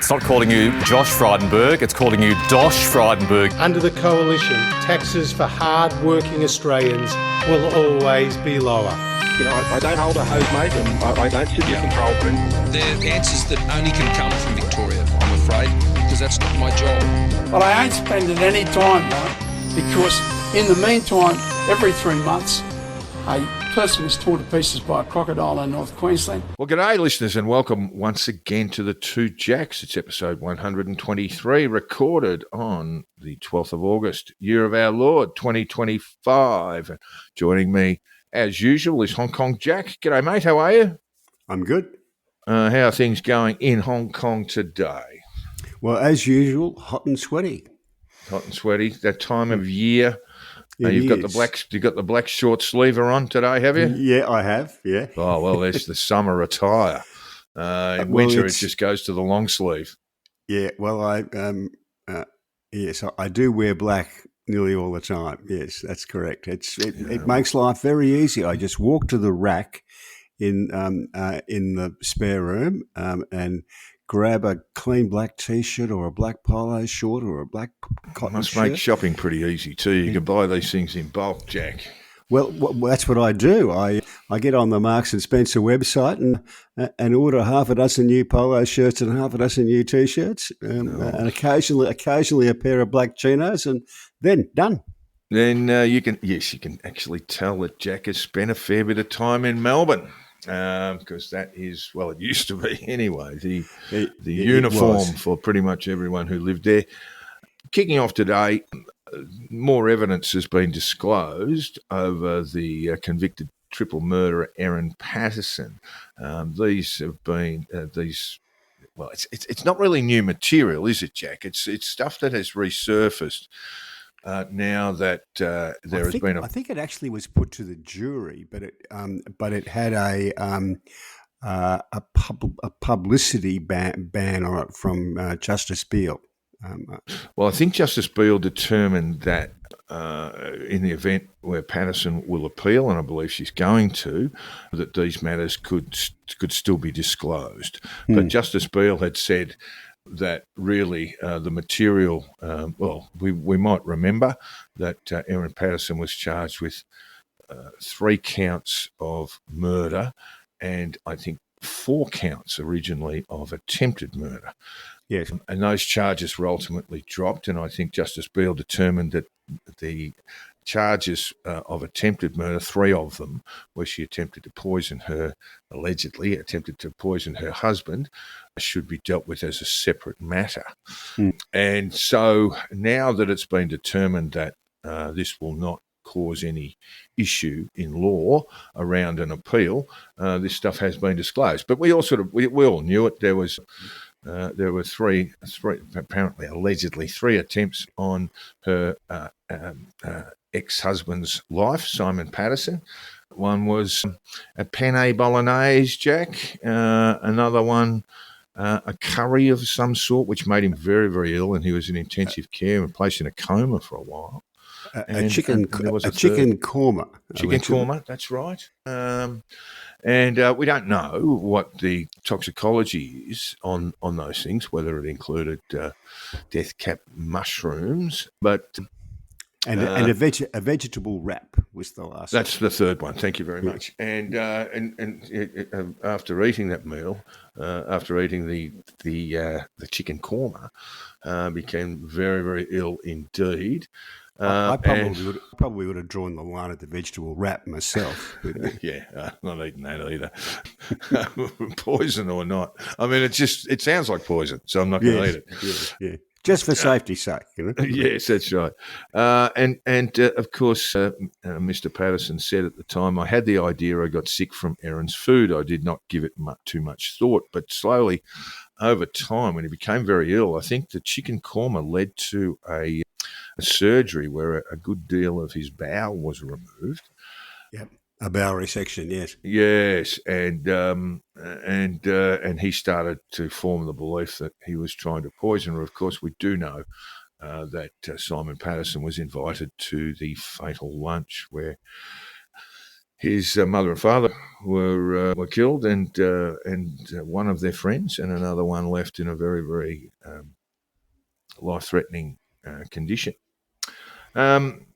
It's not calling you Josh Frydenberg, it's calling you Dosh Frydenberg. Under the coalition, taxes for hard-working Australians will always be lower. You know, I don't hold a hose, mate, and I don't sit in control room. They're answers that only can come from Victoria, I'm afraid, because that's not my job. But I ain't spending any time, though, because in the meantime, every 3 months, a person is torn to pieces by a crocodile in North Queensland. Well, g'day, listeners, and welcome once again to the Two Jacks. It's episode 123, recorded on the 12th of August, year of our Lord, 2025. Joining me, as usual, is Hong Kong Jack. G'day, mate. How are you? I'm good. How are things going in Hong Kong today? Well, as usual, hot and sweaty. Hot and sweaty. That time of year. You've got the black short sleever on today, have you? Yeah, I have. Yeah. Oh well, there's the summer attire. In winter, it just goes to the long sleeve. Yeah. Well, yes, I do wear black nearly all the time. Yes, that's correct. It makes life very easy. I just walk to the rack in the spare room and grab a clean black T-shirt or a black polo short or a black cotton shirt. Must make shopping pretty easy too. You can buy these things in bulk, Jack. Well, that's what I do. I get on the Marks and Spencer website and order half a dozen new polo shirts and half a dozen new T-shirts, and occasionally a pair of black chinos, and then done. Then you can actually tell that Jack has spent a fair bit of time in Melbourne. Because that is, well, it used to be anyway, the uniform for pretty much everyone who lived there. Kicking off today, more evidence has been disclosed over the convicted triple murderer Erin Patterson. These have been well, it's not really new material, is it, Jack? It's stuff that has resurfaced. Now that I think it actually was put to the jury, but it had a publicity ban on it from Justice Beale. Well, I think Justice Beale determined that in the event where Patterson will appeal, and I believe she's going to, that these matters could still be disclosed. But Justice Beale had said that really the material, we might remember that Erin Patterson was charged with 3 counts of murder and I think 4 counts originally of attempted murder. Yes. And those charges were ultimately dropped, and I think Justice Beale determined that the charges of attempted murder, 3 of them, where she allegedly attempted to poison her husband, should be dealt with as a separate matter. And so now that it's been determined that this will not cause any issue in law around an appeal, this stuff has been disclosed. But we all knew it. There were three apparently allegedly 3 attempts on her ex-husband's life, Simon Patterson. One was a penne bolognese, Jack. Another one, a curry of some sort, which made him very, very ill, and he was in intensive care and placed in a coma for a while. A chicken korma. Chicken korma, that's right. And we don't know what the toxicology is on those things, whether it included death cap mushrooms, but... And a vegetable wrap was the last. That's the third one. Thank you very much. And after eating that meal, after eating the chicken korma, became very, very ill indeed. I probably would have drawn the line at the vegetable wrap myself. Yeah, not eating that either. Poison or not. I mean, it sounds like poison, so I'm not going to eat it. Yeah. Just for safety's sake, you know? Yes, that's right. And of course, Mr. Patterson said at the time, I had the idea, I got sick from Erin's food. I did not give it too much thought, but slowly over time, when he became very ill, I think the chicken korma led to a surgery where a good deal of his bowel was removed. Yep. A bowel resection, yes. Yes, and he started to form the belief that he was trying to poison her. Of course, we do know that Simon Patterson was invited to the fatal lunch where his mother and father were killed, and one of their friends, and another one left in a very, very life-threatening condition. Erin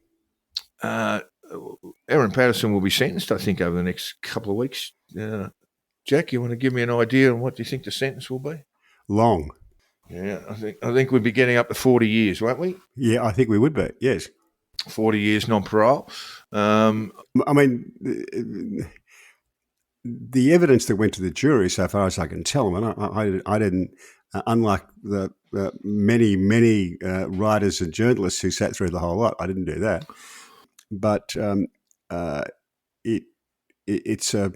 Patterson will be sentenced, I think, over the next couple of weeks. Jack, you want to give me an idea on what do you think the sentence will be? Long. Yeah, I think we'd be getting up to 40 years, won't we? Yeah, I think we would be, yes. 40 years non-parole. I mean, the evidence that went to the jury, so far as I can tell, and I didn't, unlike the many writers and journalists who sat through the whole lot, I didn't do that. But it's a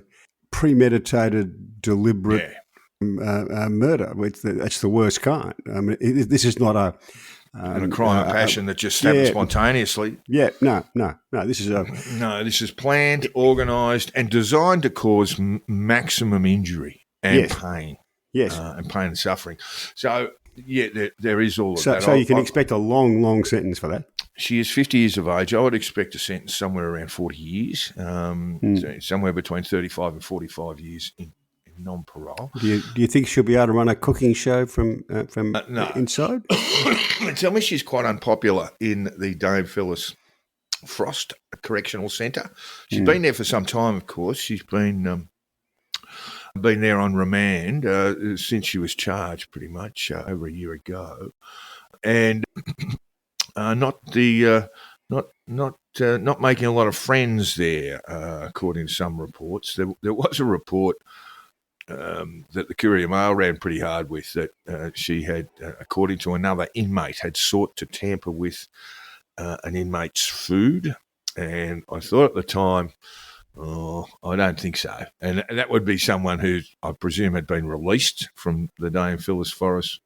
premeditated, deliberate murder. That's the worst kind. I mean, this is not a crime of passion that just happened spontaneously. Yeah, no. This is this is planned, organised, and designed to cause maximum injury and pain. Yes, and pain and suffering. So there is all of that. So you can expect a long sentence for that. She is 50 years of age. I would expect a sentence somewhere around 40 years, so somewhere between 35 and 45 years in non-parole. Do you think she'll be able to run a cooking show from no. inside? They tell me she's quite unpopular in the Dame Phyllis Frost Correctional Centre. She's been there for some time, of course. She's been there on remand since she was charged, pretty much over a year ago, and not making a lot of friends there, according to some reports. There was a report that the Courier Mail ran pretty hard with, that she had, according to another inmate, had sought to tamper with an inmate's food. And I thought at the time, I don't think so. And that would be someone who, I presume, had been released from the Dame Phyllis Frost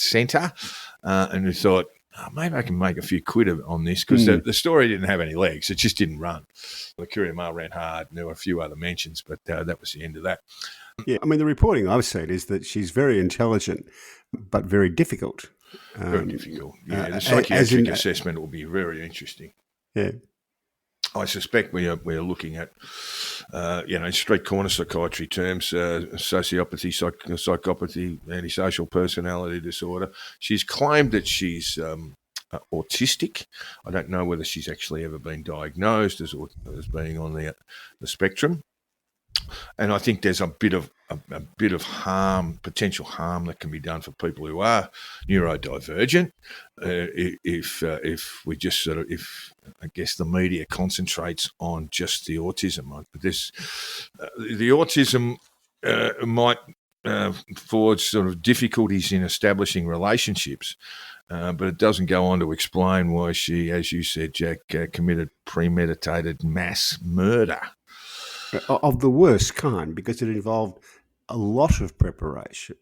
Centre, and who thought, maybe I can make a few quid on this, because the story didn't have any legs. It just didn't run. The Courier Mail ran hard, and there were a few other mentions, but that was the end of that. Yeah, I mean, the reporting I've seen is that she's very intelligent, but very difficult. Very difficult. Yeah, the psychiatric assessment will be very interesting. Yeah. I suspect we are looking at, street corner psychiatry terms, sociopathy, psychopathy, antisocial personality disorder. She's claimed that she's autistic. I don't know whether she's actually ever been diagnosed as being on the spectrum. And I think there's a bit of harm, potential harm, that can be done for people who are neurodivergent. If I guess the media concentrates on just the autism. The autism might forge sort of difficulties in establishing relationships, but it doesn't go on to explain why she, as you said, Jack, committed premeditated mass murder. Of the worst kind, because it involved a lot of preparation.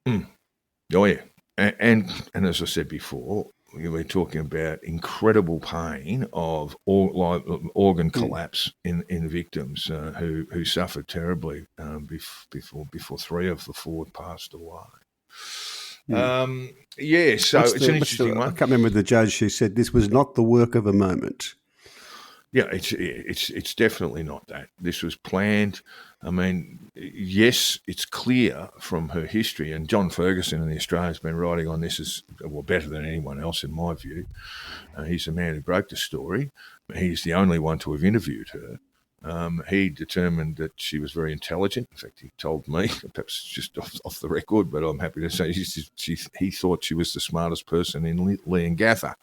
Oh, yeah. And as I said before, we're talking about incredible pain of organ collapse in victims who suffered terribly before three of the four passed away. So it's an interesting one. I can't remember the judge who said this was not the work of a moment. Yeah, it's definitely not that. This was planned. I mean, yes, it's clear from her history, and John Ferguson in the Australian has been writing on this better than anyone else, in my view. He's the man who broke the story. He's the only one to have interviewed her. He determined that she was very intelligent. In fact, he told me, perhaps just off the record, but I'm happy to say he thought she was the smartest person in Leongatha.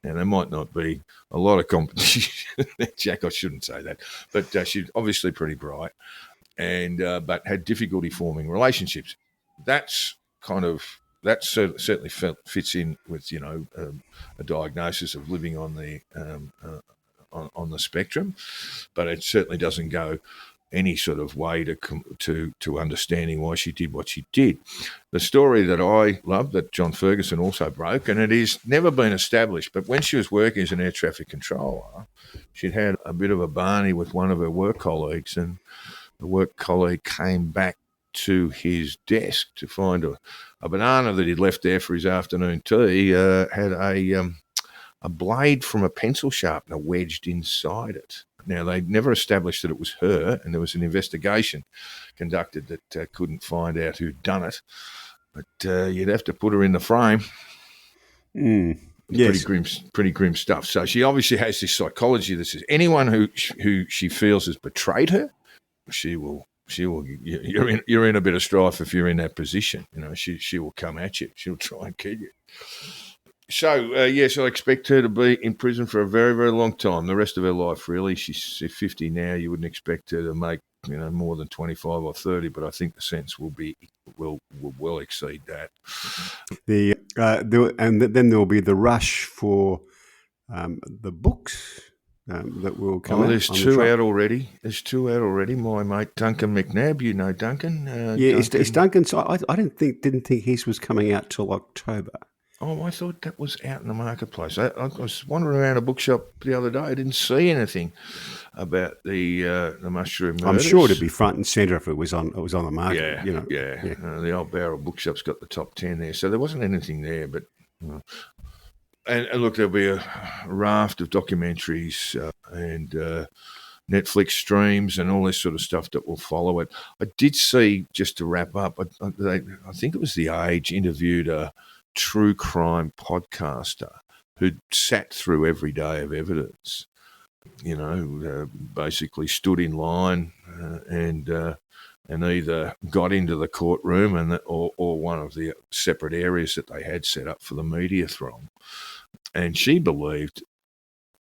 Now, there might not be a lot of competition. Jack, I shouldn't say that. But she's obviously pretty bright, and but had difficulty forming relationships. That certainly fits in with, a diagnosis of living on the on the spectrum, but it certainly doesn't go any sort of way to understanding why she did what she did. The story that I love, that John Ferguson also broke, and it is never been established, but when she was working as an air traffic controller, she'd had a bit of a barney with one of her work colleagues, and the work colleague came back to his desk to find a banana that he'd left there for his afternoon tea, had a blade from a pencil sharpener wedged inside it. Now, they never established that it was her, and there was an investigation conducted that couldn't find out who'd done it. But you'd have to put her in the frame. Yes. Pretty grim stuff. So she obviously has this psychology that says anyone who she feels has betrayed her, she will. You're in a bit of strife if you're in that position. She will come at you. She'll try and kill you. So yes, I expect her to be in prison for a very, very long time. The rest of her life, really. She's 50 now. You wouldn't expect her to make more than 25 or 30, but I think the sentence will well exceed that. And then there will be the rush for the books that will come out. There's two out already. My mate Duncan McNabb, Duncan. Is Duncan? So I didn't think his was coming out till October. Oh, I thought that was out in the marketplace. I was wandering around a bookshop the other day. I didn't see anything about the mushroom murders. I'm sure it'd be front and centre if it was on the market. The old Barrel bookshop's got the top 10 there, so there wasn't anything there. But and look, there'll be a raft of documentaries and Netflix streams and all this sort of stuff that will follow it. I did see, just to wrap up, I think it was The Age interviewed a true crime podcaster who'd sat through every day of evidence, basically stood in line and either got into the courtroom or one of the separate areas that they had set up for the media throng. And she believed,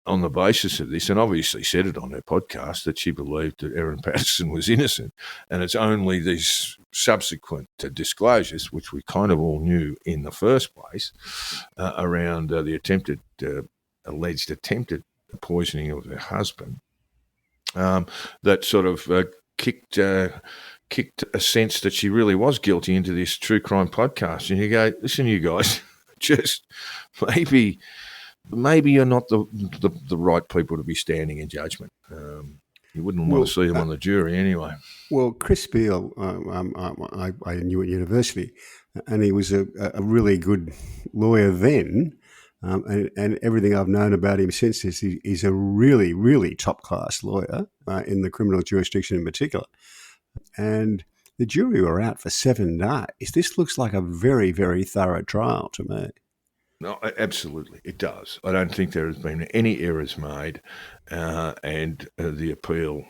on the basis of this, and obviously said it on her podcast, that she believed that Erin Patterson was innocent. And it's only these subsequent disclosures, which we kind of all knew in the first place, around the alleged attempted poisoning of her husband, that sort of kicked a sense that she really was guilty into this true crime podcast. And you go, listen, you guys, just maybe you're not the right people to be standing in judgment. You wouldn't want to see them on the jury anyway. Well, Chris Beale, I knew at university, and he was a really good lawyer then. And everything I've known about him since is he's a really, really top-class lawyer in the criminal jurisdiction in particular. And the jury were out for 7 days. This looks like a very, very thorough trial to me. No, absolutely, it does. I don't think there has been any errors made, and the appeal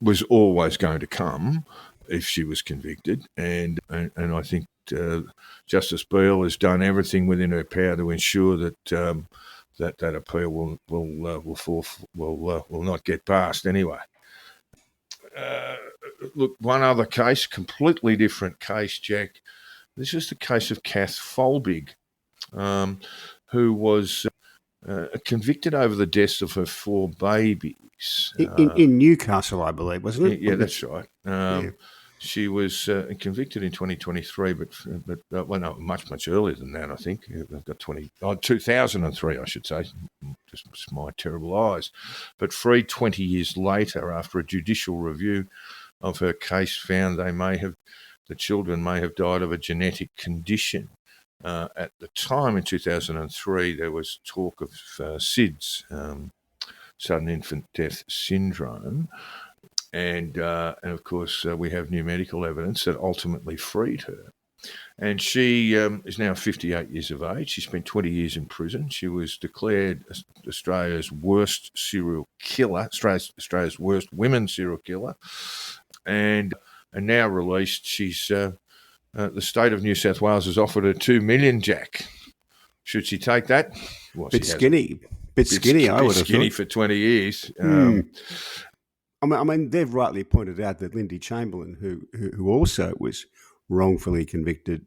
was always going to come if she was convicted. And I think Justice Beale has done everything within her power to ensure that that appeal will not get passed anyway. Look, one other case, completely different case, Jack. This is the case of Kath Folbigg, who was convicted over the deaths of her 4 babies. In Newcastle, I believe, wasn't it? Yeah, that's right. She was convicted in 2023, but much earlier than that, I think. I've got 2003, I should say. Just my terrible eyes. But freed 20 years later after a judicial review of her case found the children may have died of a genetic condition. At the time in 2003, there was talk of SIDS, sudden infant death syndrome. And of course, we have new medical evidence that ultimately freed her. And she is now 58 years of age. She spent 20 years in prison. She was declared Australia's worst serial killer, Australia's worst women serial killer, and now released. She's the state of New South Wales has offered her $2 million, Jack. Should she take that? Well, bit skinny, I would have skinny thought. For 20 years. I mean, they've rightly pointed out that Lindy Chamberlain, who also was wrongfully convicted,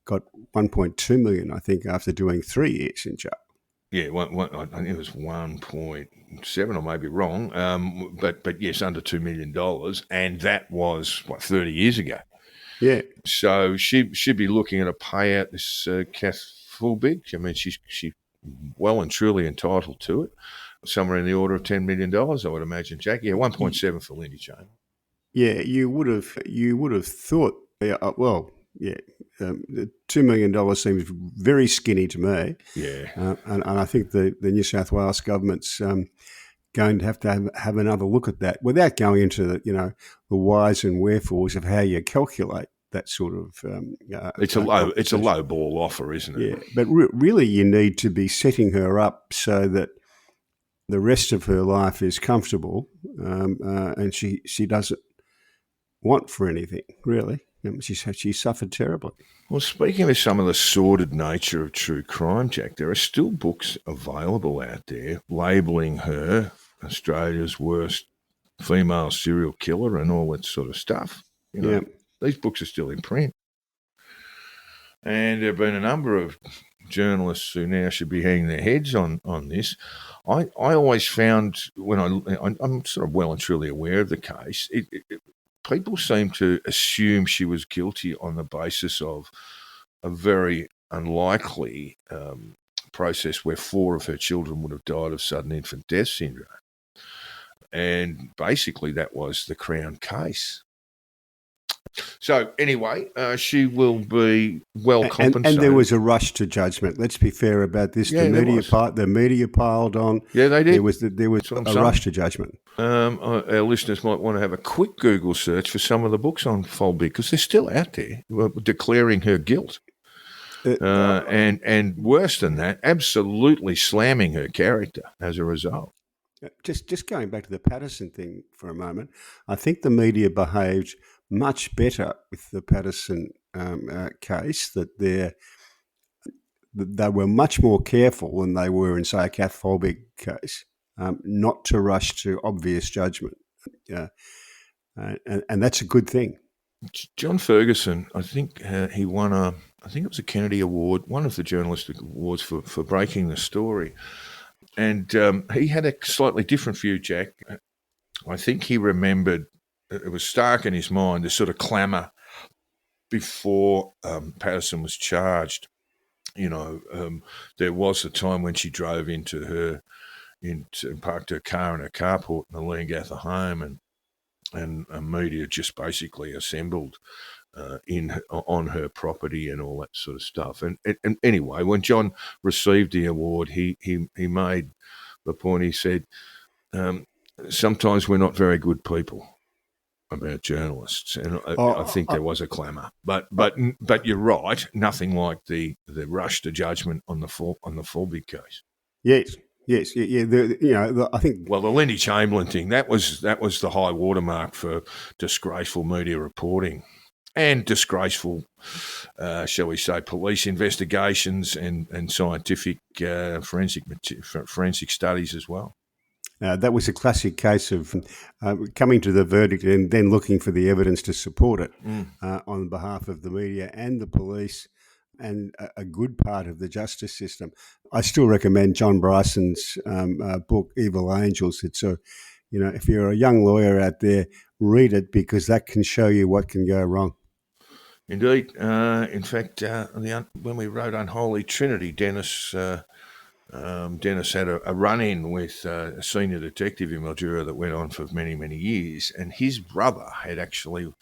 got $1.2 million, I think, after doing 3 years in jail. Yeah, I think it was 1.7. I may be wrong, but yes, under $2 million, and that was 30 years ago. Yeah. So she'd be looking at a payout. This Kath Folbigg, I mean, she's well and truly entitled to it. Somewhere in the order of $10 million, I would imagine, Jack. Yeah, 1.7 for Lindy Chamberlain. Yeah, you would have thought. $2 million seems very skinny to me. Yeah, and I think the New South Wales government's going to have another look at that without going into the whys and wherefores of how you calculate that sort of. It's a low ball offer, isn't it? Yeah, but really, you need to be setting her up so that the rest of her life is comfortable, and she doesn't want for anything really. She suffered terribly. Well, speaking of some of the sordid nature of true crime, Jack, there are still books available out there labelling her Australia's worst female serial killer and all that sort of stuff. Yeah. These books are still in print. And there have been a number of journalists who now should be hanging their heads on this. I always found, when I'm sort of well and truly aware of the case, people seem to assume she was guilty on the basis of a very unlikely process where 4 of her children would have died of sudden infant death syndrome. And basically that was the Crown case. So anyway, she will be well compensated. And there was a rush to judgment. Let's be fair about this. Yeah, the media piled on. Yeah, they did. There was a rush to judgment. Our listeners might want to have a quick Google search for some of the books on Folbigg because they're still out there declaring her guilt. And worse than that, absolutely slamming her character as a result. Just going back to the Patterson thing for a moment, I think the media behaved much better with the Patterson case, that they were much more careful than they were in, say, a Kath Folbigg case, not to rush to obvious judgment. And that's a good thing. John Ferguson, I think he won I think it was a Kennedy Award, one of the journalistic awards for breaking the story. And he had a slightly different view, Jack. I think he remembered, it was stark in his mind, the sort of clamour before Patterson was charged. There was a time when she drove parked her car in her carport in the Leongatha home, and media just basically assembled on her property and all that sort of stuff. And anyway, when John received the award, he made the point. He said, sometimes we're not very good people about journalists, and I think there was a clamour. But you're right. Nothing like the rush to judgment on the Folbigg case. Yes. Yeah. I think. Well, the Lindy Chamberlain thing, that was the high watermark for disgraceful media reporting and disgraceful, shall we say, police investigations and scientific forensic studies as well. That was a classic case of coming to the verdict and then looking for the evidence to support it on behalf of the media and the police and a good part of the justice system. I still recommend John Bryson's book, Evil Angels. It's if you're a young lawyer out there, read it because that can show you what can go wrong. Indeed. In fact, when we wrote Unholy Trinity, Dennis had a run-in with a senior detective in Mildura that went on for many, many years, and his brother had actually,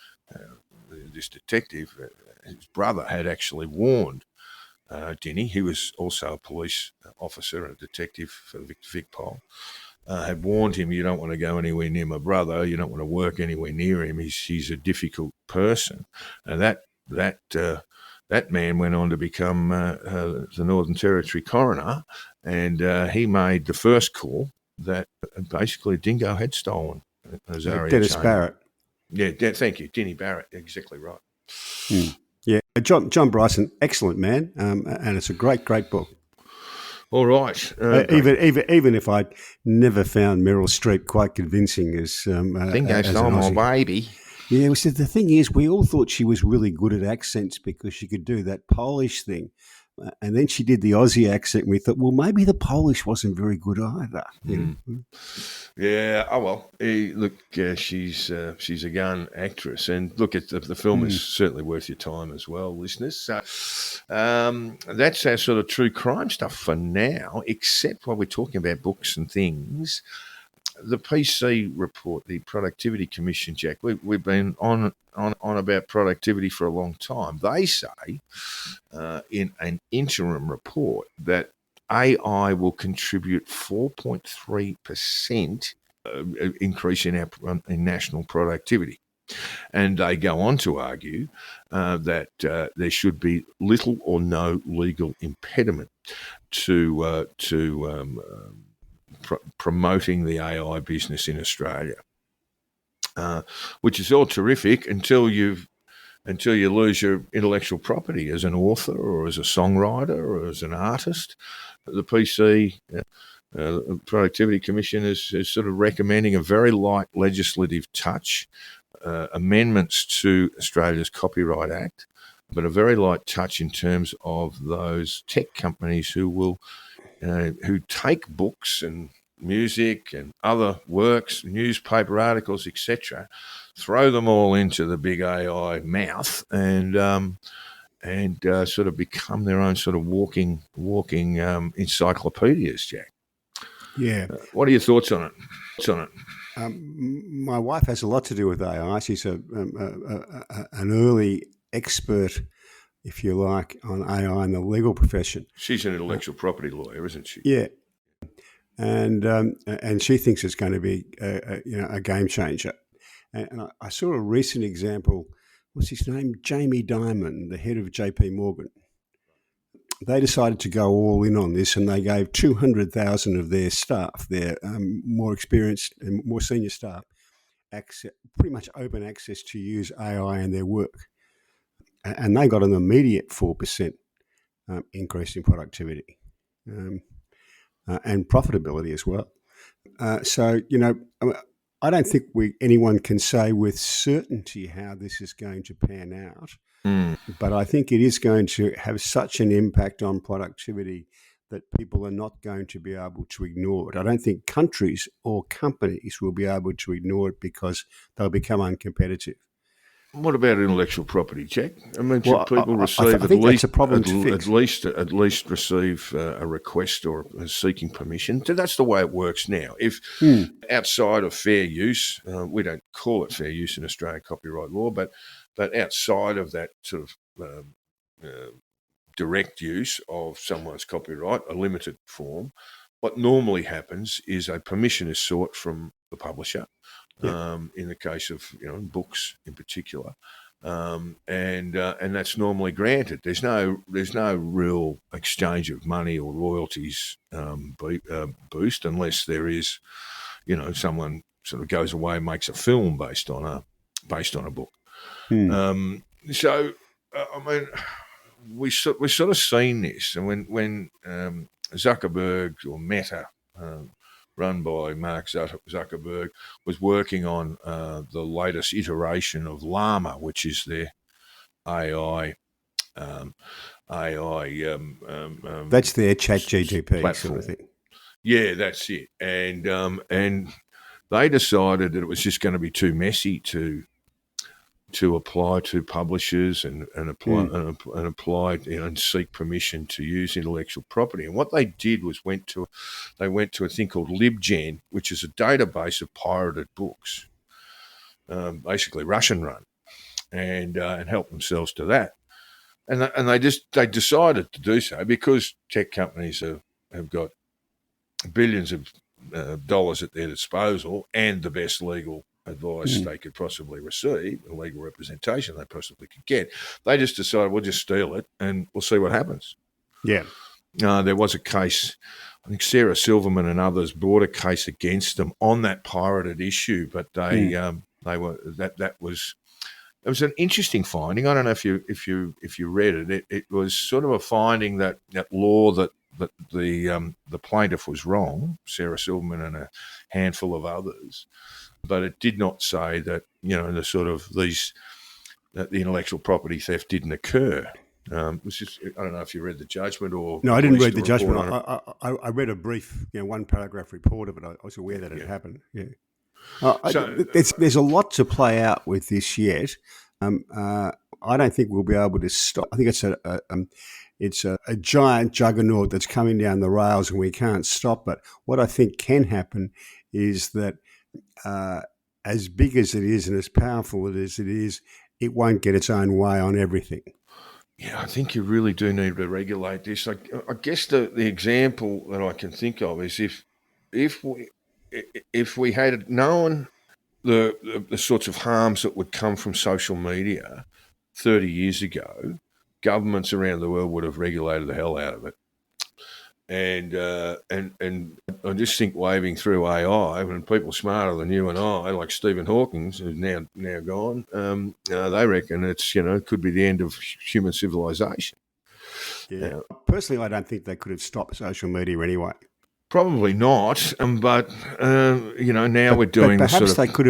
his brother had actually warned Denny. He was also a police officer and a detective for VicPol. Had warned him, you don't want to go anywhere near my brother, you don't want to work anywhere near him, he's a difficult person. And that man went on to become the Northern Territory coroner, and he made the first call that basically Dingo had stolen Azaria Dennis Chamber. Barrett. Yeah, thank you, Denny Barrett, exactly right. Yeah, John Bryson, excellent man, and it's a great book. All right. Even if I'd never found Meryl Streep quite convincing as Dingo stole my baby. Yeah, the thing is, we all thought she was really good at accents because she could do that Polish thing. And then she did the Aussie accent, and we thought, well, maybe the Polish wasn't very good either. Yeah, oh well. Look, she's a young actress, and look, the film is certainly worth your time as well, listeners. So that's our sort of true crime stuff for now, except while we're talking about books and things. The PC report, the Productivity Commission, Jack, we've been on about productivity for a long time. They say in an interim report that AI will contribute 4.3% increase in national productivity. And they go on to argue that there should be little or no legal impediment to promoting the AI business in Australia, which is all terrific until you lose your intellectual property as an author or as a songwriter or as an artist. The PC Productivity Commission is sort of recommending a very light legislative touch, amendments to Australia's Copyright Act, but a very light touch in terms of those tech companies who take books and music and other works, newspaper articles, etc., throw them all into the big AI mouth and sort of become their own sort of walking encyclopedias, Jack. Yeah. What are your thoughts on it? My wife has a lot to do with AI. She's an early expert, if you like, on AI in the legal profession. She's an intellectual property lawyer, isn't she? Yeah, and she thinks it's going to be a game changer. And I saw a recent example. What's his name? Jamie Dimon, the head of JP Morgan. They decided to go all in on this, and they gave 200,000 of their staff, their more experienced and more senior staff, pretty much open access to use AI in their work. And they got an immediate 4% increase in productivity and profitability as well. So, I don't think anyone can say with certainty how this is going to pan out. But I think it is going to have such an impact on productivity that people are not going to be able to ignore it. I don't think countries or companies will be able to ignore it because they'll become uncompetitive. What about intellectual property, Jack? I mean, should people receive I think that's a problem to fix. At least receive a request or seeking permission? So that's the way it works now. If outside of fair use, we don't call it fair use in Australian copyright law, but outside of that sort of direct use of someone's copyright, a limited form, what normally happens is a permission is sought from the publisher. In the case of books in particular, and that's normally granted. There's no real exchange of money or royalties boost unless there is, someone sort of goes away and makes a film based on a book. So I mean, we've sort of seen this, and when Zuckerberg or Meta, run by Mark Zuckerberg, was working on the latest iteration of Llama, which is their AI. That's their ChatGPT platform. sort of thing. Yeah, that's it. And they decided that it was just going to be too messy to apply to publishers and apply and seek permission to use intellectual property. And what they did was went to a thing called LibGen, which is a database of pirated books, basically Russian run, and helped themselves to that. And they decided to do so because tech companies have got billions of dollars at their disposal and the best legal advice they could possibly receive, and legal representation they possibly could get. They just decided we'll just steal it and we'll see what happens. Yeah. There was a case, I think Sarah Silverman and others brought a case against them on that pirated issue, but it was an interesting finding. I don't know if you read it. It was sort of a finding that law that the plaintiff was wrong, Sarah Silverman and a handful of others, but it did not say that that the intellectual property theft didn't occur. It was just, I don't know if you read the judgment or no, I didn't read the judgment. I read a brif, one paragraph report of it. I was aware that it happened. Yeah. There's a lot to play out with this yet. I don't think we'll be able to stop. I think it's a giant juggernaut that's coming down the rails and we can't stop it. What I think can happen is that as big as it is and as powerful as it is, it won't get its own way on everything. Yeah, I think you really do need to regulate this. I guess the example that I can think of is if we if we had known the sorts of harms that would come from social media 30 years ago, governments around the world would have regulated the hell out of it. And I just think waving through AI, when people smarter than you and I, like Stephen Hawking, who's now gone, they reckon it's could be the end of human civilization. Yeah. Personally, I don't think they could have stopped social media anyway. Probably not, but now we're doing. But perhaps they could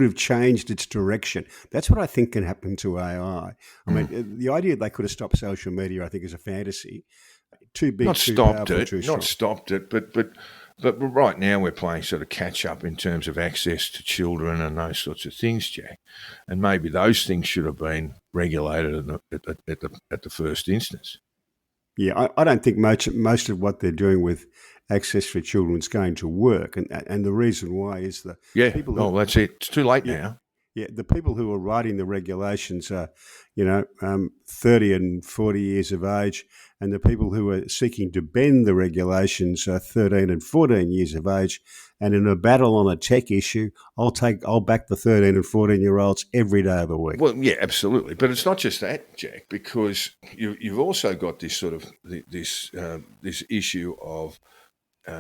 have changed its direction. That's what I think can happen to AI. I mean, the idea they could have stopped social media, I think, is a fantasy. Too big, not too stopped powerful, it, too strong. not stopped it, but right now we're playing sort of catch up in terms of access to children and those sorts of things, Jack. And maybe those things should have been regulated at the first instance. Yeah, I don't think most of what they're doing with access for children is going to work, and the reason why is people. That's it. It's too late now. Yeah, the people who are writing the regulations are, 30 and 40 years of age, and the people who are seeking to bend the regulations are 13 and 14 years of age. And in a battle on a tech issue, I'll back the 13 and 14-year-olds every day of the week. Well, yeah, absolutely. But it's not just that, Jack, because you've also got this sort of this issue of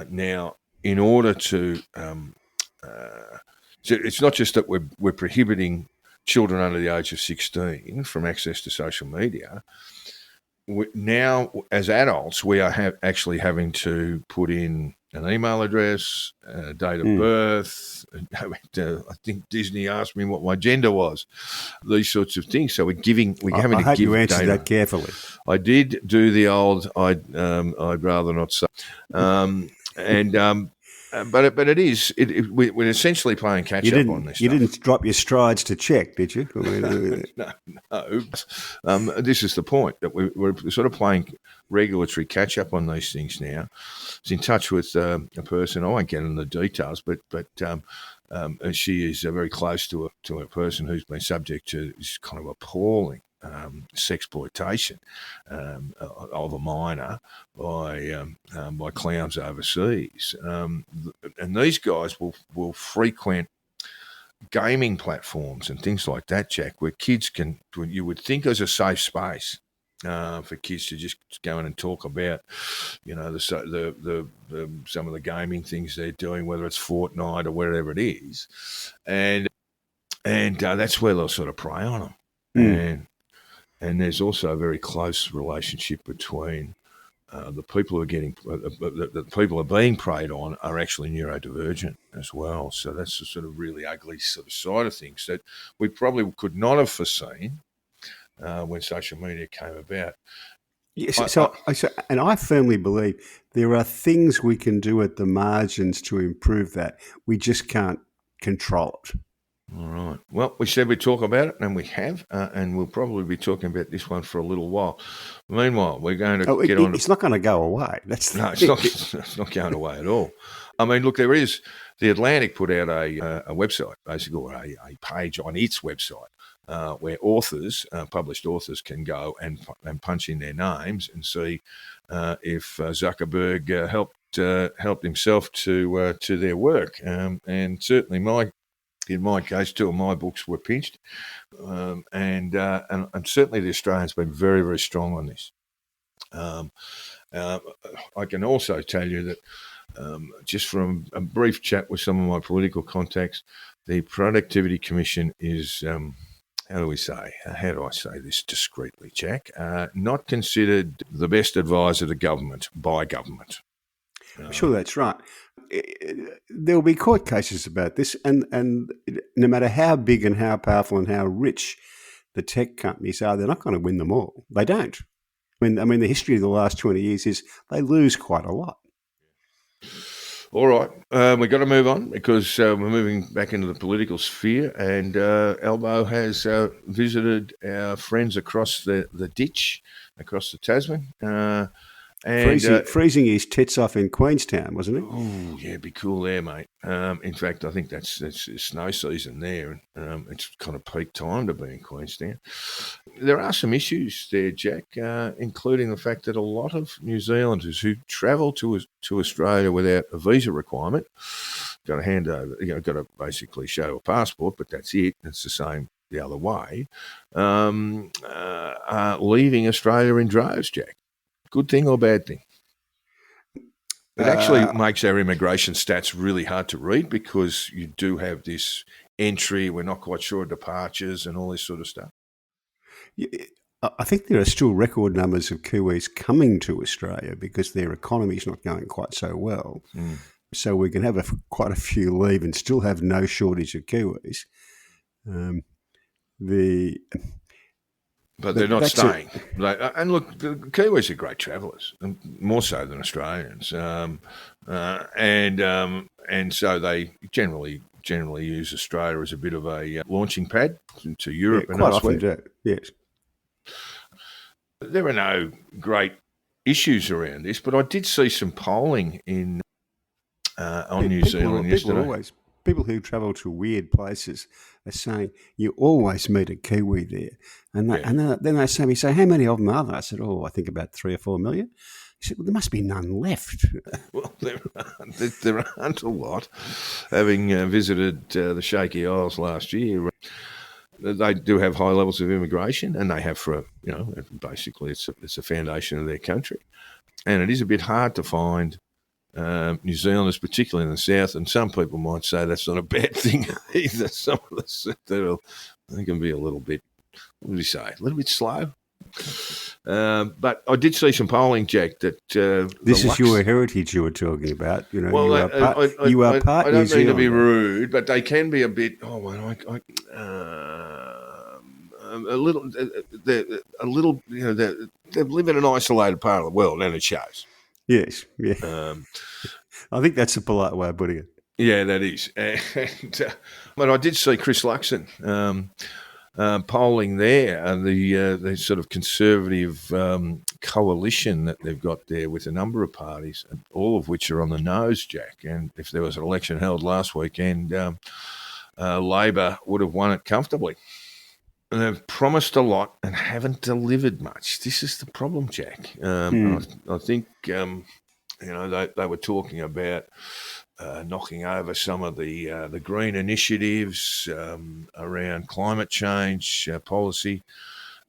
now, in order to so it's not just that we're prohibiting children under the age of 16 from access to social media. Now, as adults, we are actually having to put in an email address, date of birth. I think Disney asked me what my gender was. These sorts of things. So we're having to give data. I hope you answered that carefully. I did do the old. I'd rather not say. But it is. We're essentially playing catch up on this. You didn't drop your strides to check, did you? No. This is the point, that we're sort of playing regulatory catch up on these things now. I was in touch with a person. I won't get into the details, but she is very close to a person who's been subject to this kind of appalling sexploitation of a minor by clowns overseas, and these guys will frequent gaming platforms and things like that, Jack, where kids you would think there's a safe space for kids to just go in and talk about, the some of the gaming things they're doing, whether it's Fortnite or whatever it is, and that's where they'll sort of prey on them. And there's also a very close relationship between the people who are getting the people who are being preyed on are actually neurodivergent as well. So that's the sort of really ugly sort of side of things that we probably could not have foreseen when social media came about. Yes, and I firmly believe there are things we can do at the margins to improve that. We just can't control it. All right. Well, we said we'd talk about it, and we have, and we'll probably be talking about this one for a little while. Meanwhile, we're going to get on. It's not going to go away. It's not going away at all. I mean, look, there is the Atlantic put out a website, basically, or a page on its website where published authors, can go and punch in their names and see if Zuckerberg helped himself to their work, and certainly in my case, 2 of my books were pinched, and certainly the Australians have been very, very strong on this. I can also tell you that just from a brief chat with some of my political contacts, the Productivity Commission is, how do I say this discreetly, Jack, not considered the best advisor to government by government. I'm sure that's right. There will be court cases about this, and no matter how big and how powerful and how rich the tech companies are, they're not going to win them all. They don't. I mean, the history of the last 20 years is they lose quite a lot. All right, we've got to move on because we're moving back into the political sphere, and Albo has visited our friends across the ditch, across the Tasman. And freezing his tits off in Queenstown, wasn't it? oh yeah, it'd be cool there, mate. In fact, I think that's snow season there. It's kind of peak time to be in Queenstown. There are some issues there, Jack, including the fact that a lot of New Zealanders who travel to Australia without a visa requirement got to hand over, got to basically show a passport, but that's it. It's the same the other way. Are leaving Australia in droves, Jack. Good thing or bad thing? It actually makes our immigration stats really hard to read because you do have this entry, we're not quite sure of departures and all this sort of stuff. I think there are still record numbers of Kiwis coming to Australia because their economy's not going quite so well. So we can have quite a few leave and still have no shortage of Kiwis. But they're not staying. And look, the Kiwis are great travellers, more so than Australians, and so they generally use Australia as a bit of a launching pad to Europe and elsewhere. Quite often do, yes. There are no great issues around this, but I did see some polling on New Zealand yesterday. People who travel to weird places are saying you always meet a Kiwi there. And then they say, how many of them are there? I said, I think about 3 or 4 million. He said, well, there must be none left. Well, there aren't a lot. Having visited the Shaky Isles last year, they do have high levels of immigration, and they have for, basically it's a foundation of their country. And it is a bit hard to find New Zealanders, particularly in the south, and some people might say that's not a bad thing either. Some of they can be a little bit, what do you say, a little bit slow. But I did see some polling, Jack, that this is your heritage you were talking about. You are part I New don't Zealand. mean to be rude, but they can be a bit. A little. They live in an isolated part of the world, and it shows. Yes, yeah. I think that's a polite way of putting it. Yeah, that is. But I did see Chris Luxon polling there, and the sort of conservative coalition that they've got there with a number of parties, all of which are on the nose, Jack. And if there was an election held last weekend, Labor would have won it comfortably. And they've promised a lot and haven't delivered much. This is the problem, Jack. I think, they were talking about knocking over some of the green initiatives around climate change policy,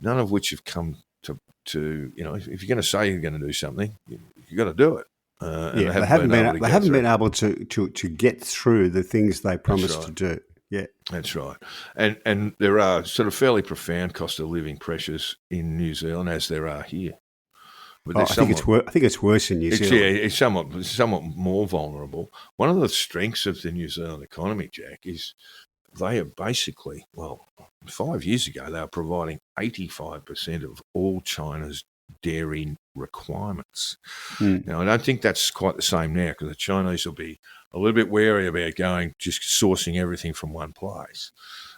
none of which have come to if you're going to say you're going to do something, you've got to do it. They haven't been able to get through the things they promised to do. Yeah, that's right. And there are sort of fairly profound cost of living pressures in New zealand as there are here. But I think it's worse in New Zealand. Yeah, it's somewhat more vulnerable. One of the strengths of the New Zealand economy, Jack, is they are basically, 5 years ago, they were providing 85% of all China's dairy requirements. Now, I don't think that's quite the same now because the Chinese will be a little bit wary about just sourcing everything from one place.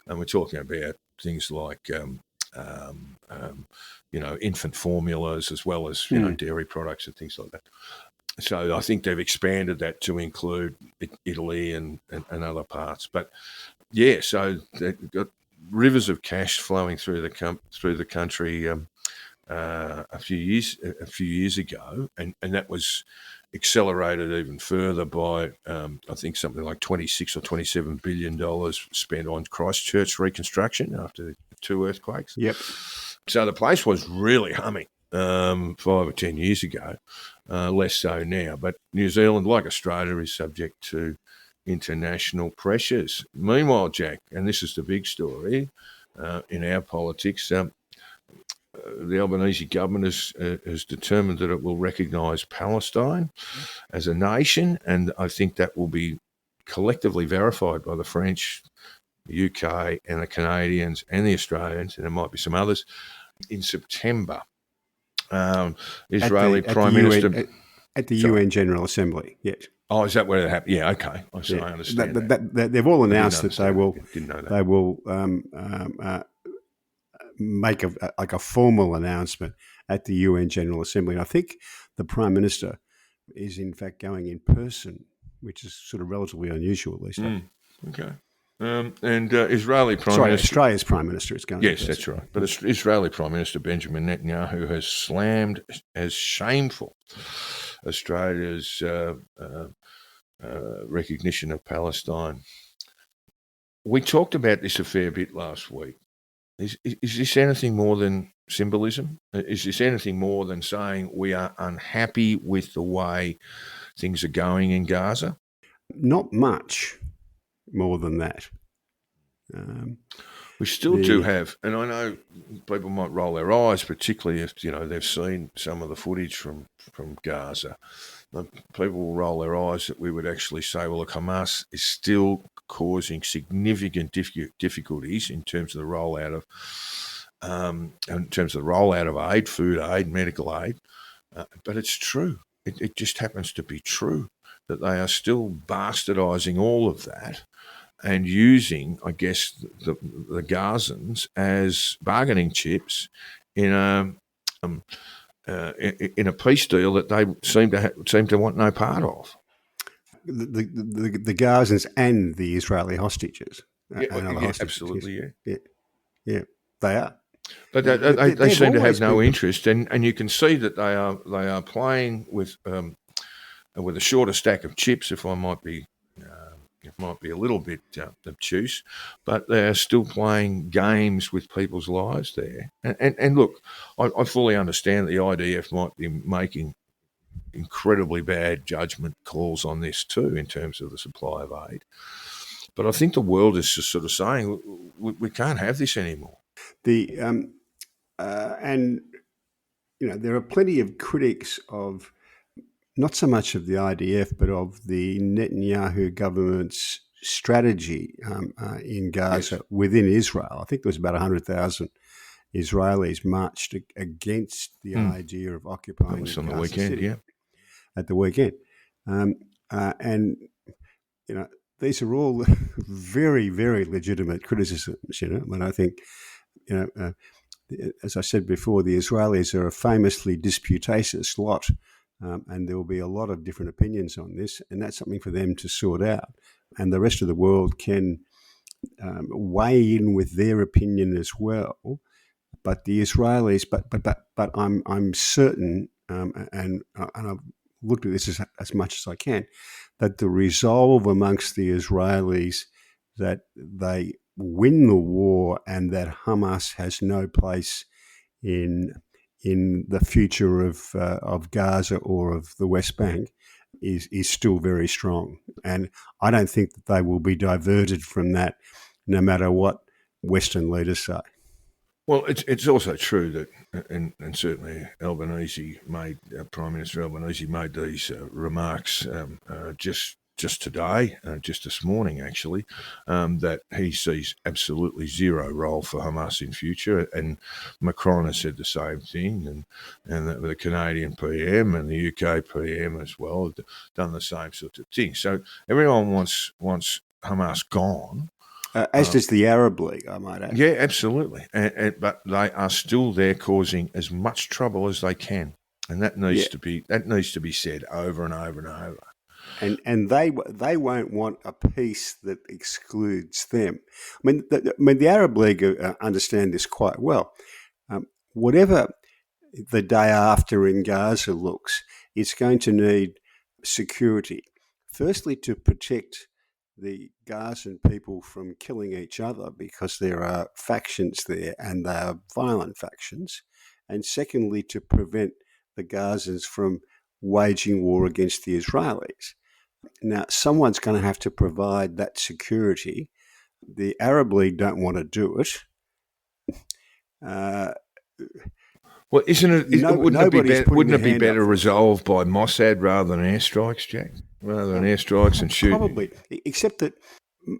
And we're talking about things like, infant formulas as well as, dairy products and things like that. So I think they've expanded that to include Italy and other parts. But, yeah, so they've got rivers of cash flowing through the country a few years ago, and that was accelerated even further by I think something like $26 or $27 billion spent on Christchurch reconstruction after the 2 earthquakes. Yep. So the place was really humming 5 or 10 years ago, less so now. But New Zealand, like Australia, is subject to international pressures. Meanwhile, Jack, and this is the big story in our politics, the Albanese government has determined that it will recognise Palestine as a nation, and I think that will be collectively verified by the French, the UK, and the Canadians, and the Australians, and there might be some others, in September. Israeli Prime Minister... At the UN General Assembly, yes. Oh, is that where it happened? Yeah, okay. I understand that. They've all announced that they will make a formal announcement at the UN General Assembly. And I think the Prime Minister is in fact going in person, which is sort of relatively unusual these days. Okay. And Israeli Prime Sorry, Minister... Australia's Prime Minister is going. Yes, that's right. But Israeli Prime Minister Benjamin Netanyahu has slammed as shameful Australia's recognition of Palestine. We talked about this a fair bit last week. Is this anything more than symbolism? Is this anything more than saying we are unhappy with the way things are going in Gaza? Not much more than that. We still do have, and I know people might roll their eyes, particularly if they've seen some of the footage from Gaza. People will roll their eyes that we would actually say, well, look, Hamas is still causing significant difficulties in terms of the rollout of aid, food aid, medical aid. But it's true. It just happens to be true that they are still bastardising all of that and using, I guess, the Gazans as bargaining chips in a peace deal that they seem to want no part of. The Gazans and the Israeli hostages. Hostages, absolutely, yeah, they are. But they seem to have no interest, and you can see that they are playing with a shorter stack of chips. If I might be. It might be a little bit obtuse, but they're still playing games with people's lives there. And look, I fully understand that the IDF might be making incredibly bad judgment calls on this too in terms of the supply of aid. But I think the world is just sort of saying we can't have this anymore. And there are plenty of critics of not so much of the IDF, but of the Netanyahu government's strategy in Gaza within Israel. I think there was about 100,000 Israelis marched against the idea of occupying that was on Gaza the weekend, City at the weekend. And these are all very, very legitimate criticisms. And I think, as I said before, the Israelis are a famously disputatious lot. And there will be a lot of different opinions on this, and that's something for them to sort out. And the rest of the world can weigh in with their opinion as well. But the Israelis, but I'm certain, and I've looked at this as much as I can, that the resolve amongst the Israelis that they win the war and that Hamas has no place in the future of Gaza or of the West Bank is still very strong. And I don't think that they will be diverted from that no matter what Western leaders say. Well, it's also true that, and certainly Prime Minister Albanese made these remarks just today, just this morning actually, that he sees absolutely zero role for Hamas in future. And Macron has said the same thing, and the Canadian PM and the UK PM as well have done the same sort of thing. So everyone wants Hamas gone. As does the Arab League, I might add. Yeah, absolutely. But they are still there causing as much trouble as they can. And that needs to be said over and over and over. And they won't want a peace that excludes them. I mean, the Arab League understand this quite well. Whatever the day after in Gaza looks, it's going to need security. Firstly, to protect the Gazan people from killing each other because there are factions there and they are violent factions. And secondly, to prevent the Gazans from waging war against the Israelis. Now, someone's going to have to provide that security. The Arab League don't want to do it. Well, wouldn't it be better resolved by Mossad rather than airstrikes, Jack? Rather than airstrikes and shooting? Probably, except that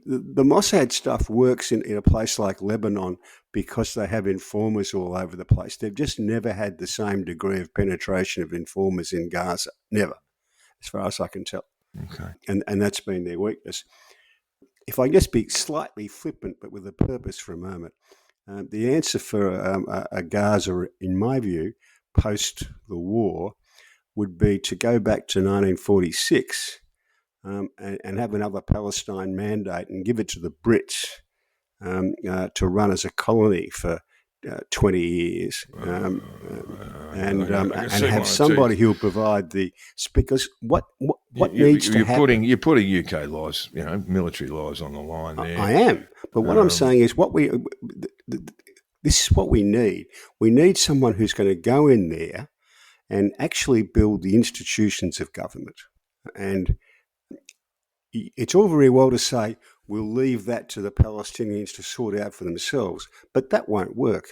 the Mossad stuff works in a place like Lebanon because they have informers all over the place. They've just never had the same degree of penetration of informers in Gaza. Never, as far as I can tell. Okay. And that's been their weakness. If I just be slightly flippant, but with a purpose for a moment, the answer for a Gaza, in my view, post the war would be to go back to 1946 and have another Palestine mandate and give it to the Brits to run as a colony for 20 years and have somebody who'll provide because what needs to happen. You're putting UK laws, military laws on the line there. I am, but what I'm saying is this is what we need. We need someone who's going to go in there and actually build the institutions of government. And it's all very well to say, we'll leave that to the Palestinians to sort out for themselves, but that won't work.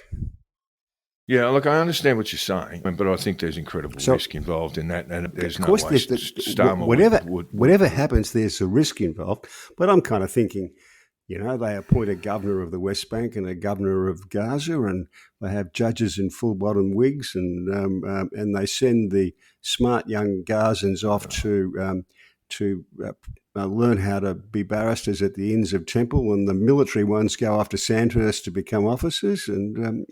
Yeah, look, I understand what you're saying, but I think there's incredible risk involved in that, and there's no way whatever happens, there's a risk involved. But I'm kind of thinking, they appoint a governor of the West Bank and a governor of Gaza, and they have judges in full-bottom wigs, and they send the smart young Gazans off to learn how to be barristers at the Inns of Temple, and the military ones go off to Sandhurst to become officers. And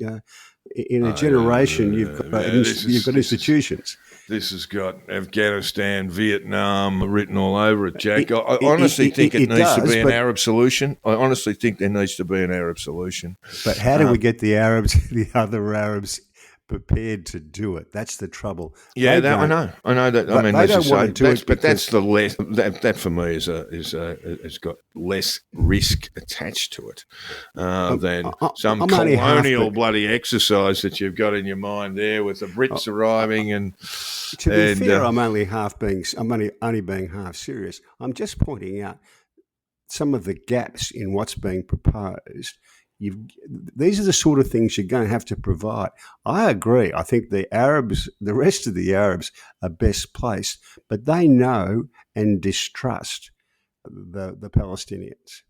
in a generation, you've got institutions. This has got Afghanistan, Vietnam written all over it, Jack. I honestly think it needs to be an Arab solution. I honestly think there needs to be an Arab solution. But how do we get the other Arabs prepared to do it? That's the trouble. Yeah, I know that. I mean, they don't want to do it, but that's the less. That for me has got less risk attached to it than some colonial bloody exercise that you've got in your mind there with the Brits arriving. And to be fair, I'm only being half serious. I'm just pointing out some of the gaps in what's being proposed. These are the sort of things you're going to have to provide. I agree. I think the rest of the Arabs are best placed, but they know and distrust the Palestinians.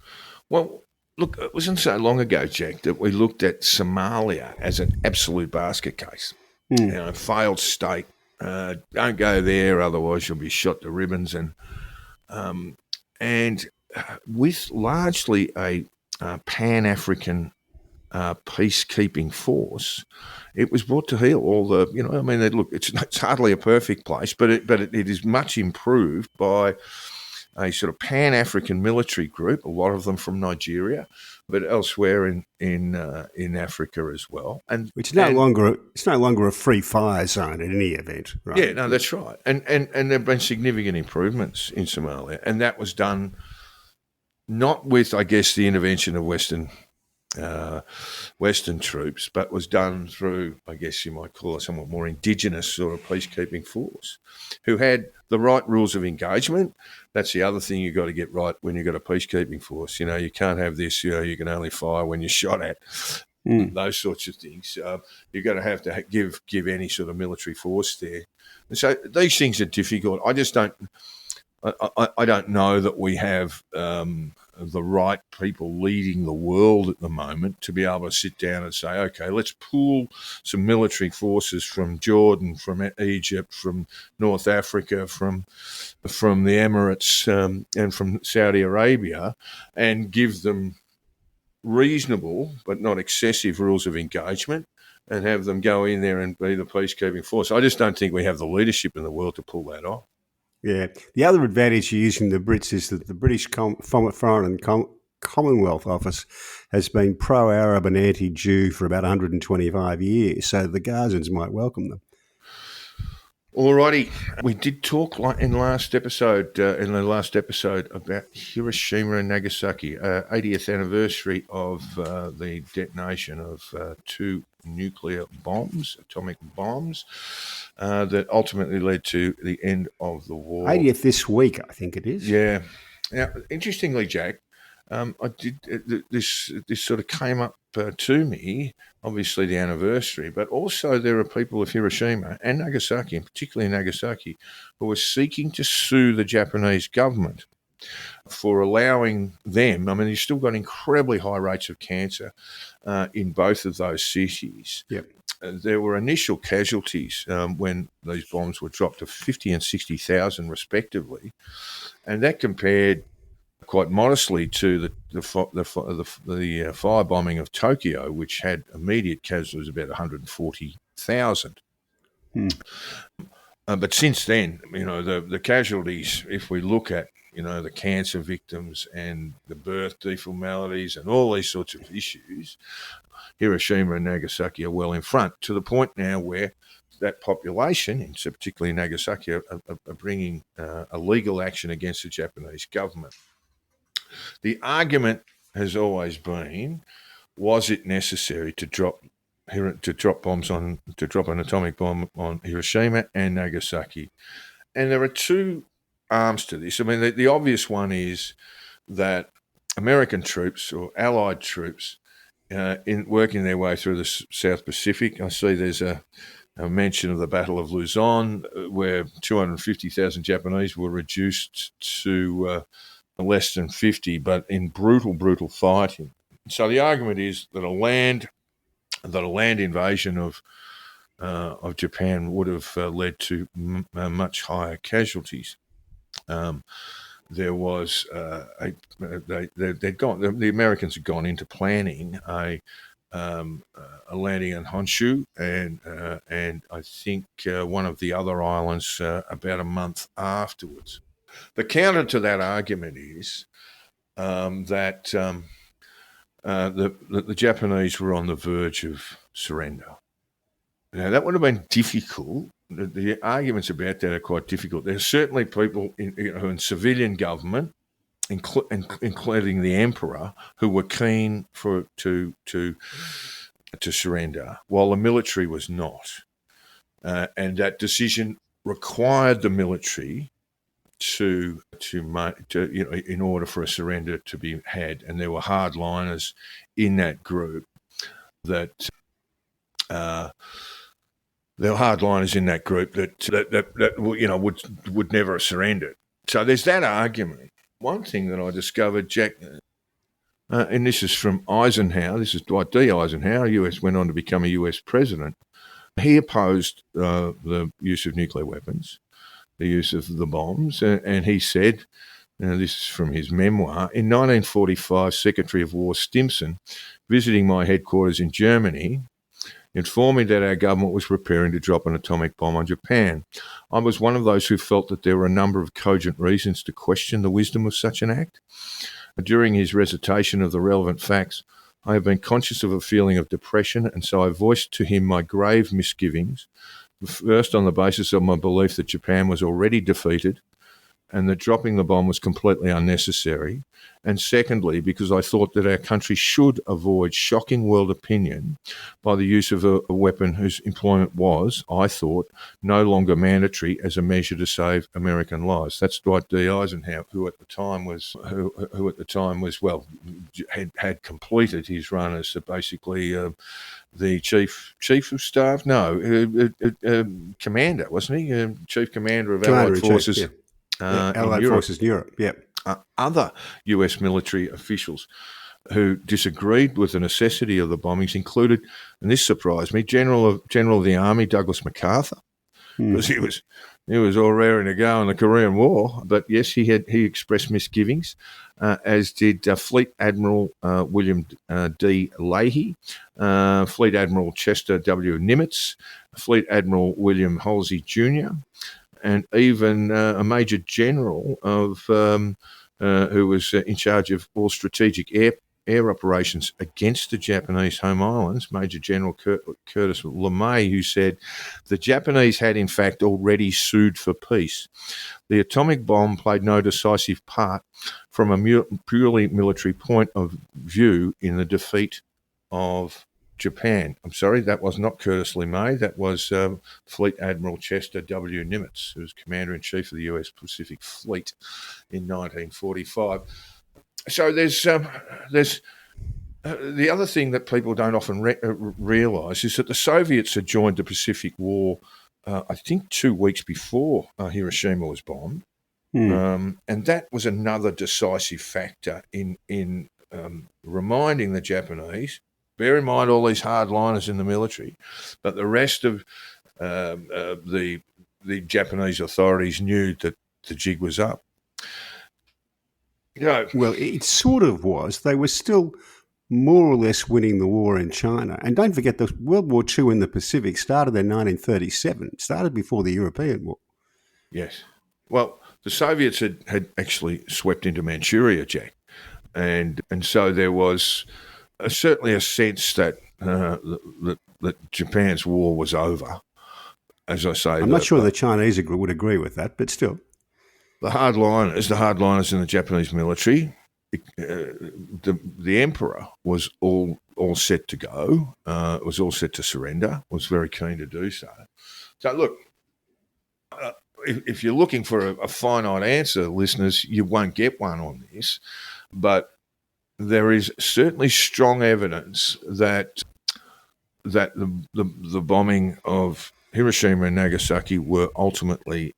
Well, look, it wasn't so long ago, Jack, that we looked at Somalia as an absolute basket case. Failed state. Don't go there, otherwise you'll be shot to ribbons. And with largely a Pan-African peacekeeping force, it was brought to heel all the, look, it's hardly a perfect place, but it is much improved by a sort of Pan-African military group, a lot of them from Nigeria, but elsewhere in Africa as well. And it's no longer a free fire zone in any event, right? Yeah, no, that's right. And there have been significant improvements in Somalia, and that was done not with, I guess, the intervention of Western troops, but was done through, I guess you might call it, somewhat more indigenous sort of peacekeeping force, who had the right rules of engagement. That's the other thing you've got to get right when you've got a peacekeeping force. You can't have this, you can only fire when you're shot at, those sorts of things. You've got to have to give any sort of military force there. And so these things are difficult. I just don't... I don't know that we have the right people leading the world at the moment to be able to sit down and say, okay, let's pool some military forces from Jordan, from Egypt, from North Africa, from the Emirates, and from Saudi Arabia, and give them reasonable but not excessive rules of engagement, and have them go in there and be the peacekeeping force. I just don't think we have the leadership in the world to pull that off. Yeah. The other advantage of using the Brits is that the British Foreign and Commonwealth Office has been pro-Arab and anti-Jew for about 125 years, so the Gazans might welcome them. Alrighty, we did talk in the last episode about Hiroshima and Nagasaki, 80th anniversary of the detonation of two nuclear bombs, atomic bombs, that ultimately led to the end of the war. 80th this week, I think it is. Yeah. Now, interestingly, Jack, I did this sort of came up to me, obviously the anniversary, but also there are people of Hiroshima and Nagasaki, and particularly Nagasaki, who are seeking to sue the Japanese government for allowing them. I mean, you've still got incredibly high rates of cancer in both of those cities. Yep. There were initial casualties when these bombs were dropped of 50 and 60,000 respectively, and that compared quite modestly to the firebombing of Tokyo, which had immediate casualties of about 140,000. But since then, the casualties, if we look at, the cancer victims and the birth deformalities and all these sorts of issues, Hiroshima and Nagasaki are well in front, to the point now where that population, and so particularly Nagasaki, are bringing a legal action against the Japanese government. The argument has always been, was it necessary to drop an atomic bomb on Hiroshima and Nagasaki? And there are two arms to this. I mean, the obvious one is that American troops or Allied troops in working their way through the South Pacific. I see there's a mention of the Battle of Luzon, where 250,000 Japanese were reduced to less than 50, but in brutal fighting. So the argument is that a land invasion of Japan would have led to much higher casualties. There was the Americans had gone into planning a landing in Honshu and I think one of the other islands about a month afterwards. The counter to that argument is that the Japanese were on the verge of surrender. Now, that would have been difficult. The arguments about that are quite difficult. There's certainly people in civilian government, including the emperor, who were keen to surrender, while the military was not. And that decision required the military to in order for a surrender to be had, and there were hardliners in that group that would never have surrendered. So there's that argument. One thing that I discovered, Jack, and this is from Eisenhower. This is Dwight D. Eisenhower. US went on to become a US president. He opposed the use of nuclear weapons, the use of the bombs, and he said, this is from his memoir, in 1945, Secretary of War Stimson, visiting my headquarters in Germany, informed me that our government was preparing to drop an atomic bomb on Japan. I was one of those who felt that there were a number of cogent reasons to question the wisdom of such an act. During his recitation of the relevant facts, I have been conscious of a feeling of depression, and so I voiced to him my grave misgivings, first on the basis of my belief that Japan was already defeated and that dropping the bomb was completely unnecessary, and secondly, because I thought that our country should avoid shocking world opinion by the use of a weapon whose employment was, I thought, no longer mandatory as a measure to save American lives. That's Dwight D. Eisenhower, who at the time was had completed his run as basically the chief of staff. No, commander, wasn't he? Chief commander of Allied forces. Yeah. Allied forces in Europe, yeah. Other US military officials who disagreed with the necessity of the bombings included, and this surprised me, General of the Army Douglas MacArthur, because he was all raring to go in the Korean War. But yes, he expressed misgivings, as did Fleet Admiral William D. Leahy, Fleet Admiral Chester W. Nimitz, Fleet Admiral William Halsey Jr., and even a major general of who was in charge of all strategic air operations against the Japanese home islands, Major General Curtis LeMay, who said the Japanese had in fact already sued for peace. The atomic bomb played no decisive part from a purely military point of view in the defeat of Japan. I'm sorry, that was not Curtis LeMay. That was Fleet Admiral Chester W. Nimitz, who was Commander-in-Chief of the US Pacific Fleet in 1945. So there's the other thing that people don't often realise is that the Soviets had joined the Pacific War, I think 2 weeks before Hiroshima was bombed, and that was another decisive factor in reminding the Japanese. Bear in mind all these hardliners in the military, but the rest of the Japanese authorities knew that the jig was up. Well, it sort of was. They were still more or less winning the war in China. And don't forget, the World War II in the Pacific started in 1937. It started before the European War. Yes. Well, the Soviets had actually swept into Manchuria, Jack. And so there was certainly a sense that Japan's war was over. As I say, I'm not sure the Chinese would agree with that, but still. The hardliners in the Japanese military, the emperor was all set to go. Was all set to surrender. Was very keen to do so. So look, if you're looking for a finite answer, listeners, you won't get one on this. But there is certainly strong evidence that the bombing of Hiroshima and Nagasaki were ultimately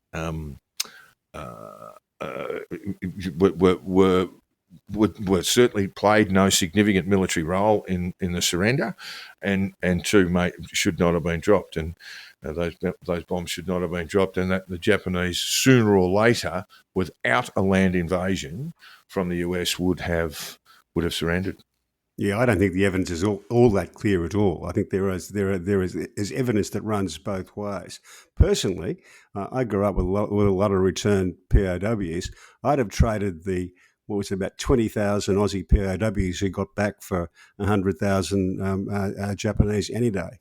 were certainly played no significant military role in the surrender, and should not have been dropped, and those bombs should not have been dropped, and that the Japanese sooner or later, without a land invasion from the US, would have surrendered. Yeah, I don't think the evidence is all that clear at all. I think there is evidence that runs both ways. Personally, I grew up with a lot of returned POWs. I'd have traded about 20,000 Aussie POWs who got back for 100,000 Japanese any day.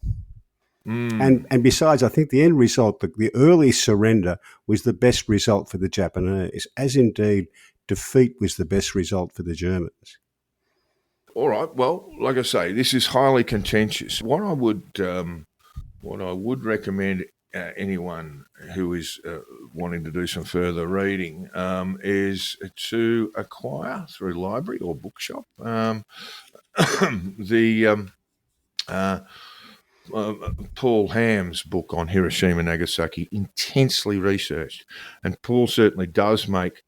And besides, I think the end result, the early surrender, was the best result for the Japanese, as indeed defeat was the best result for the Germans. All right. Well, like I say, this is highly contentious. What I would recommend anyone who is wanting to do some further reading is to acquire through library or bookshop the Paul Ham's book on Hiroshima Nagasaki, intensely researched, and Paul certainly does make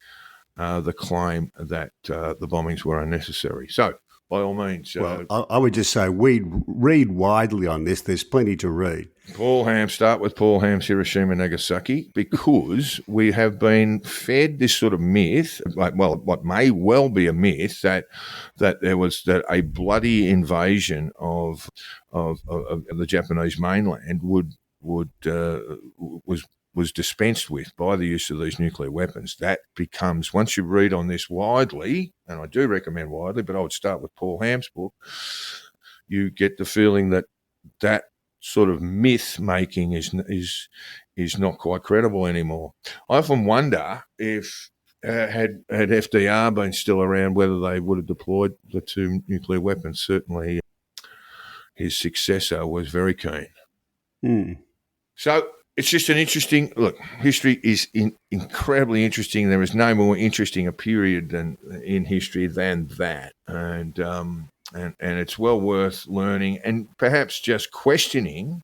the claim that the bombings were unnecessary. So, by all means. Well, I would just say read widely on this. There's plenty to read. Start with Paul Ham's Hiroshima Nagasaki, because we have been fed this sort of myth, what may well be a myth, that there was a bloody invasion of the Japanese mainland was dispensed with by the use of these nuclear weapons. That becomes, once you read on this widely, and I do recommend widely, but I would start with Paul Ham's book, you get the feeling that sort of myth making is not quite credible anymore. I often wonder if had FDR been still around, whether they would have deployed the two nuclear weapons. Certainly his successor was very keen. So it's just an interesting look. History is incredibly interesting. There is no more interesting a period in history than that, and it's well worth learning and perhaps just questioning.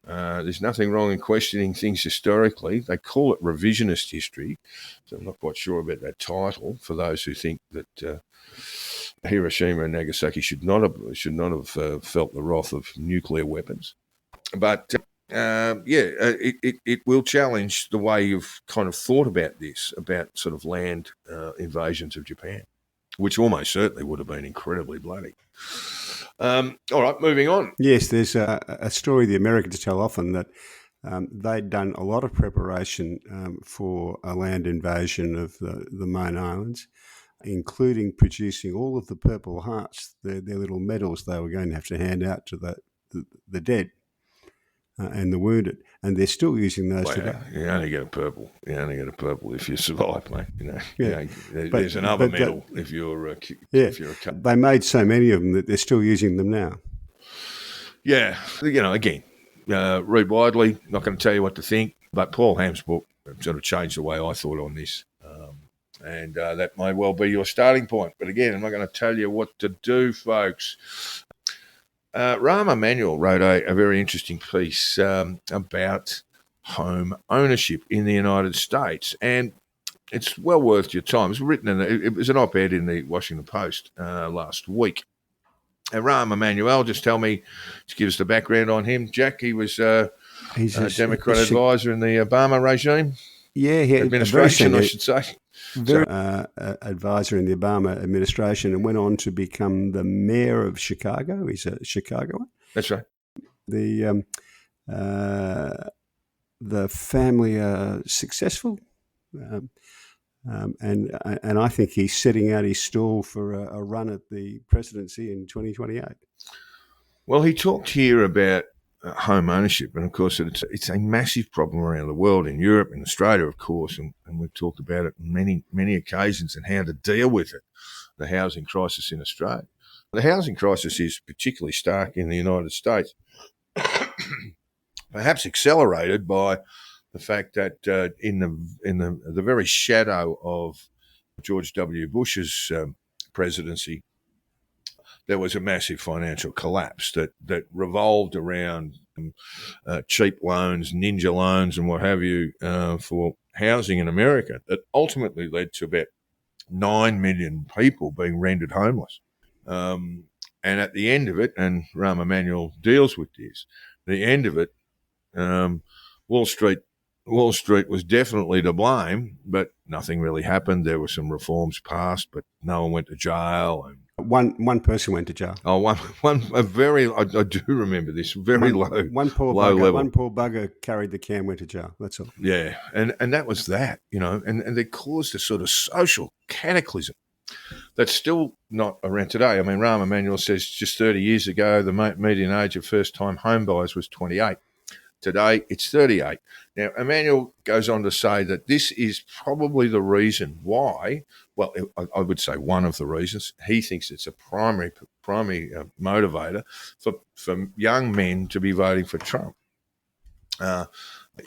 There's nothing wrong in questioning things historically. They call it revisionist history, so I'm not quite sure about that title for those who think that Hiroshima and Nagasaki should not have felt the wrath of nuclear weapons, but. It will challenge the way you've kind of thought about this, about sort of land invasions of Japan, which almost certainly would have been incredibly bloody. All right, moving on. Yes, there's a story the Americans tell often that they'd done a lot of preparation for a land invasion of the main islands, including producing all of the Purple Hearts, their little medals they were going to have to hand out to the dead. And the wounded, and they're still using those today. You only get a purple. You only get a purple if you survive, mate. There's another medal if you're a cut. They made so many of them that they're still using them now. Yeah, again, read widely. Not going to tell you what to think, but Paul Ham's book sort of changed the way I thought on this, and that may well be your starting point. But again, I'm not going to tell you what to do, folks. Rahm Emanuel wrote a very interesting piece about home ownership in the United States, and it's well worth your time. It was an op-ed in the Washington Post last week. And Rahm Emanuel, just give us the background on him. Jack, he was he's a Democrat advisor in the Obama regime. Yeah, administration, I should say. very advisor in the Obama administration, and went on to become the mayor of Chicago. He's a Chicagoan. That's right. The family are successful, and I think he's setting out his stall for a run at the presidency in 2028. Well, he talked here about home ownership, and of course it's a massive problem around the world, in Europe, in Australia, of course, and we've talked about it on many occasions and how to deal with it, the housing crisis in Australia. The housing crisis is particularly stark in the United States, perhaps accelerated by the fact that in the very shadow of George W. Bush's presidency, there was a massive financial collapse that revolved around cheap loans, ninja loans, and what have you for housing in America, that ultimately led to about 9 million people being rendered homeless. And at the end of it, and Rahm Emanuel deals with this, the end of it, Wall Street was definitely to blame, but nothing really happened. There were some reforms passed, but no one went to jail. And one person went to jail. I do remember this, very low level. One poor bugger carried the can, went to jail. That's all. Yeah, and that was that, and they caused a sort of social cataclysm that's still not around today. I mean, Rahm Emanuel says just 30 years ago, the median age of first-time home buyers was 28. Today, it's 38. Now, Emanuel goes on to say that this is probably the reason why, well, I would say one of the reasons, he thinks it's a primary motivator for young men to be voting for Trump.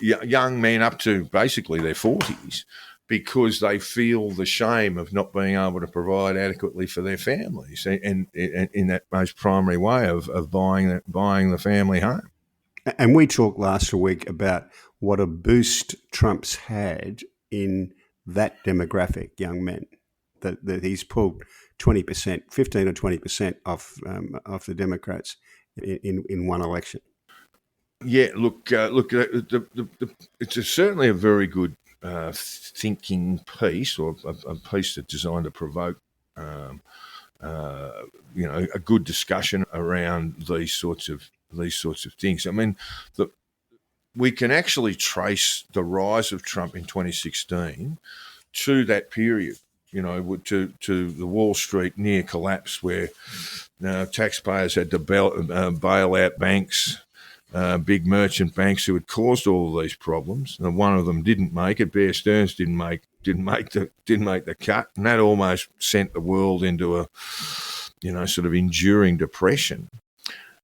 Young men up to basically their 40s, because they feel the shame of not being able to provide adequately for their families, and in that most primary way of buying the family home. And we talked last week about what a boost Trump's had in that demographic, young men, that he's pulled 20%, 15 or 20% off the Democrats in one election. Yeah, look, it's certainly a very good thinking piece, or a piece that's designed to provoke, a good discussion around these sorts of things. I mean, we can actually trace the rise of Trump in 2016 to that period, to the Wall Street near collapse, where taxpayers had to bail out banks, big merchant banks who had caused all of these problems. And one of them didn't make it. Bear Stearns didn't make the cut, and that almost sent the world into a sort of enduring depression.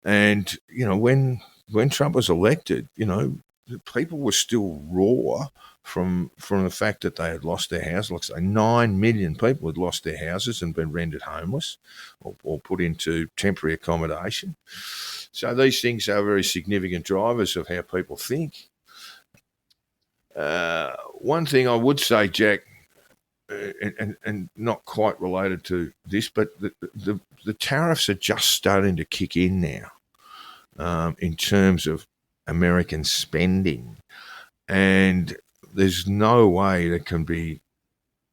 And when Trump was elected, people were still raw from the fact that they had lost their house. Like I say, 9 million people had lost their houses and been rendered homeless or put into temporary accommodation. So these things are very significant drivers of how people think. One thing I would say, Jack, and not quite related to this, but the tariffs are just starting to kick in now in terms of American spending, and there's no way that can be,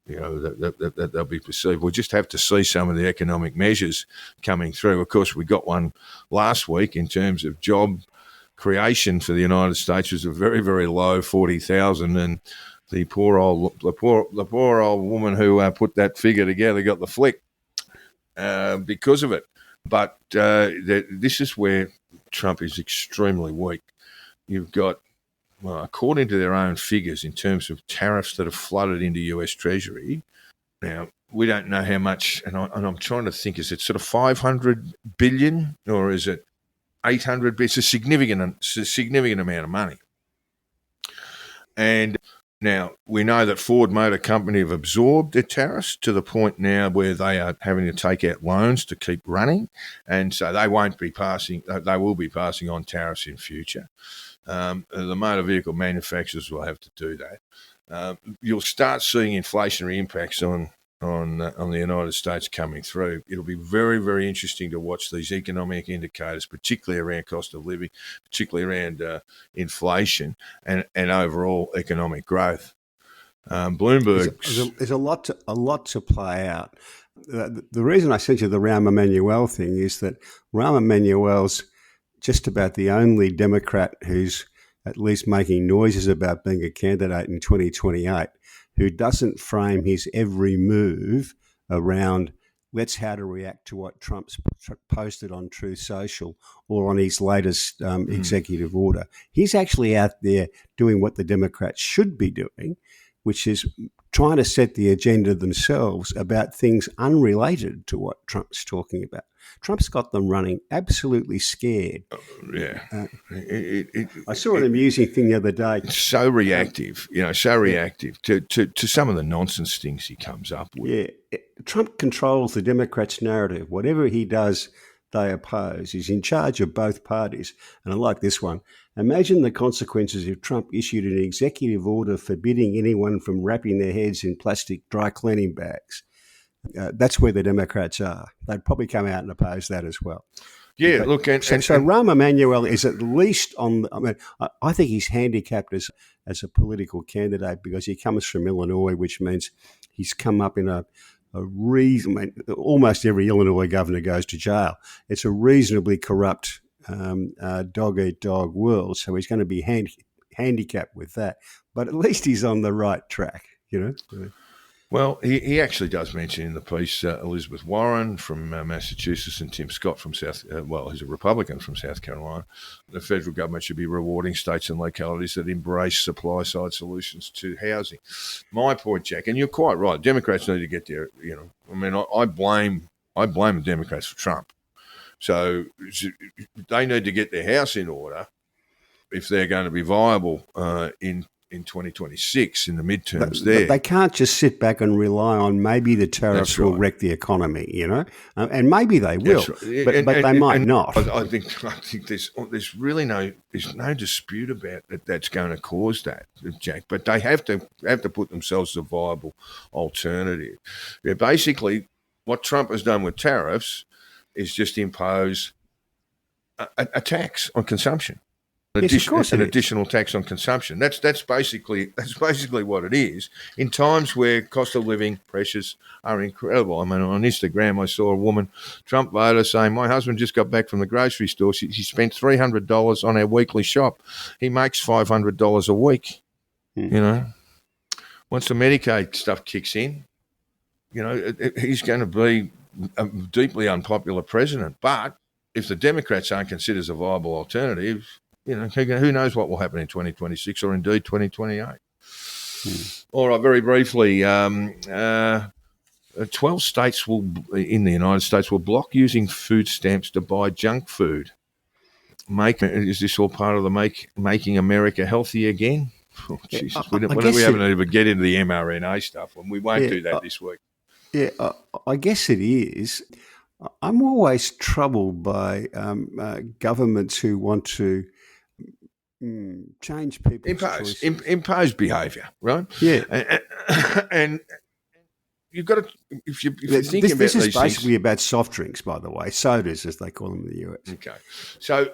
that they'll be perceived. We'll just have to see some of the economic measures coming through. Of course, we got one last week in terms of job creation for the United States was a very, very low 40,000, and the poor old woman who put that figure together got the flick because of it. But this is where Trump is extremely weak. You've got, well, according to their own figures, in terms of tariffs that have flooded into US Treasury. Now, we don't know how much, and I'm trying to think, is it sort of 500 billion or is it 800 billion? It's a significant amount of money. And now, we know that Ford Motor Company have absorbed their tariffs to the point now where they are having to take out loans to keep running. And so they will be passing on tariffs in future. The motor vehicle manufacturers will have to do that. You'll start seeing inflationary impacts on the United States coming through. It'll be very, very interesting to watch these economic indicators, particularly around cost of living, particularly around inflation and overall economic growth. Bloomberg's. There's a lot to play out. The reason I sent you the Rahm Emanuel thing is that Rahm Emanuel's just about the only Democrat who's at least making noises about being a candidate in 2028, who doesn't frame his every move around let's how to react to what Trump's posted on Truth Social or on his latest executive order. He's actually out there doing what the Democrats should be doing, which is trying to set the agenda themselves about things unrelated to what Trump's talking about. Trump's got them running absolutely scared. I saw an amusing thing the other day. It's so reactive, to some of the nonsense things he comes up with. Yeah, Trump controls the Democrats' narrative. Whatever he does, they oppose. He's in charge of both parties. And I like this one. Imagine the consequences if Trump issued an executive order forbidding anyone from wrapping their heads in plastic dry cleaning bags. That's where the Democrats are. They'd probably come out and oppose that as well. Yeah, But, look, so Rahm Emanuel is at least on. I think he's handicapped as a political candidate because he comes from Illinois, which means he's come up in a reason. Almost every Illinois governor goes to jail. It's a reasonably corrupt dog eat dog world, so he's going to be handicapped with that. But at least he's on the right track, Well, he actually does mention in the piece Elizabeth Warren from Massachusetts and Tim Scott from who's a Republican from South Carolina. The federal government should be rewarding states and localities that embrace supply-side solutions to housing. My point, Jack, and you're quite right, Democrats need to get there. I blame the Democrats for Trump. So they need to get their house in order if they're going to be viable in 2026 in the midterms but they can't just sit back and rely on maybe the tariffs will wreck the economy, and maybe they will, but they might not. I think there's really no dispute about that's going to cause that, Jack. But they have to put themselves as a viable alternative. Yeah, basically, what Trump has done with tariffs is just impose a tax on consumption. An additional tax on consumption. That's basically what it is. In times where cost of living pressures are incredible. I mean, on Instagram, I saw a woman, Trump voter, saying, "My husband just got back from the grocery store. She spent $300 on our weekly shop. He makes $500 a week." Once the Medicaid stuff kicks in, he's going to be a deeply unpopular president. But if the Democrats aren't considered as a viable alternative, who knows what will happen in 2026 or indeed 2028. All right, very briefly, 12 states in the United States will block using food stamps to buy junk food. Is this all part of the Making America Healthy Again? Oh, Jesus, we haven't even get into the mRNA stuff, and we won't do that this week. Yeah, I guess it is. I'm always troubled by governments who want to change people's choices. Impose behaviour, right? Yeah, and you've got to. If you're thinking about this is these basically things, about soft drinks, by the way, sodas as they call them in the US. Okay, so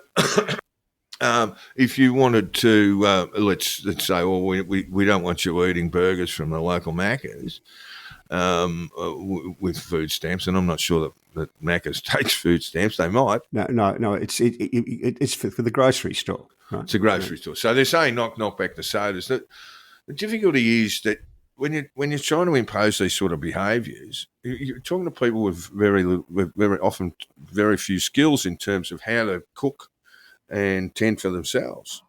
if you wanted to, let's say, we don't want you eating burgers from the local Macca's with food stamps, and I'm not sure that Macca's takes food stamps. They might. No. It's for the grocery store. Right? It's a grocery store. So they're saying knock back the sodas. The difficulty is that when you're trying to impose these sort of behaviours, you're talking to people with very often very few skills in terms of how to cook and tend for themselves.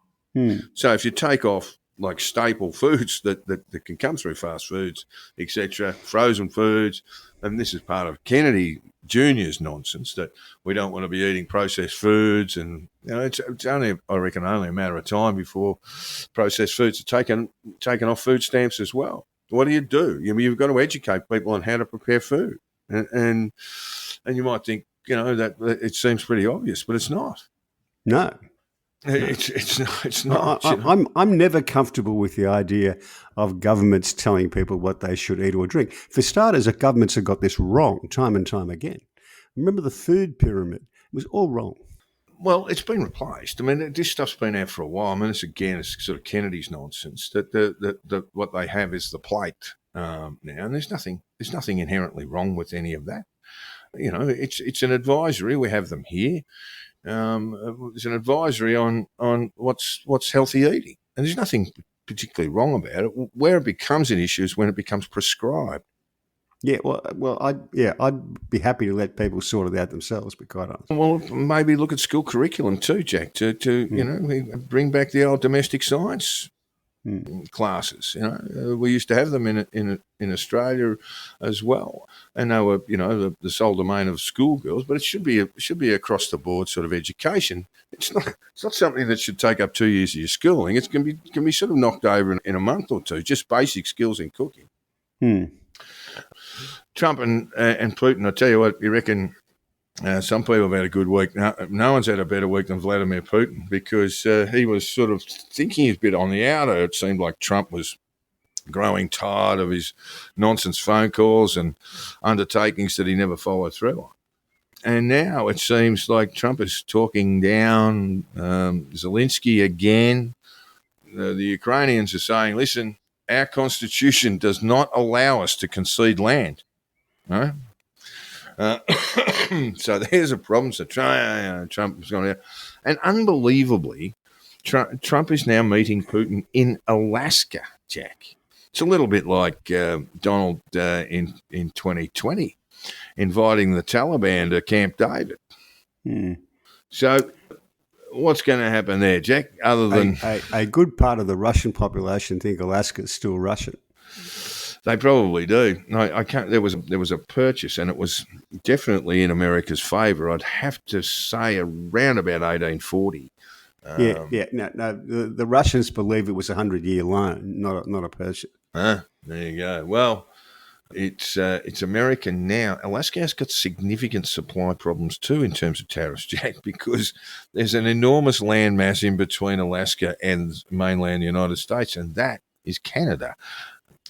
So if you take off like staple foods that can come through fast foods, etc., frozen foods, and this is part of Kennedy Jr.'s nonsense that we don't want to be eating processed foods, and it's only, I reckon, only a matter of time before processed foods are taken off food stamps as well. What do? You've got to educate people on how to prepare food, and you might think that it seems pretty obvious, but it's not. No. It's not. I'm never comfortable with the idea of governments telling people what they should eat or drink. For starters, governments have got this wrong time and time again. Remember the food pyramid? It was all wrong. Well, it's been replaced. I mean, this stuff's been out for a while. I mean, it's sort of Kennedy's nonsense. That what they have is the plate now, and there's nothing inherently wrong with any of that. You know, it's an advisory. We have them here. It's an advisory on what's healthy eating, and there's nothing particularly wrong about it. Where it becomes an issue is when it becomes prescribed. Yeah, well, I'd be happy to let people sort it out themselves. Be quite honest. Well, maybe look at school curriculum too, Jack. To you know, bring back the old domestic science classes. You know, we used to have them in Australia as well, and they were, you know, the sole domain of schoolgirls. But it should be across the board sort of education. It's not something that should take up 2 years of your schooling. It can be sort of knocked over in a month or two. Just basic skills in cooking. Trump and Putin, I tell you what, you reckon some people have had a good week. No one's had a better week than Vladimir Putin, because he was sort of thinking he's a bit on the outer. It seemed like Trump was growing tired of his nonsense phone calls and undertakings that he never followed through on. And now it seems like Trump is talking down Zelensky again. The Ukrainians are saying, listen, our constitution does not allow us to concede land. Right? So there's a problem. So Trump has gone out. And unbelievably, Trump is now meeting Putin in Alaska, Jack. It's a little bit like Donald in 2020, inviting the Taliban to Camp David. So what's going to happen there, Jack, other than... A good part of the Russian population think Alaska is still Russian. They probably do. No, I can't. There was a purchase, and it was definitely in America's favour. I'd have to say around about 1840. No. The Russians believe it was a 100-year loan, not a purchase. There you go. Well, it's American now. Alaska has got significant supply problems too in terms of tariffs, Jack, because there's an enormous land mass in between Alaska and mainland United States, and that is Canada.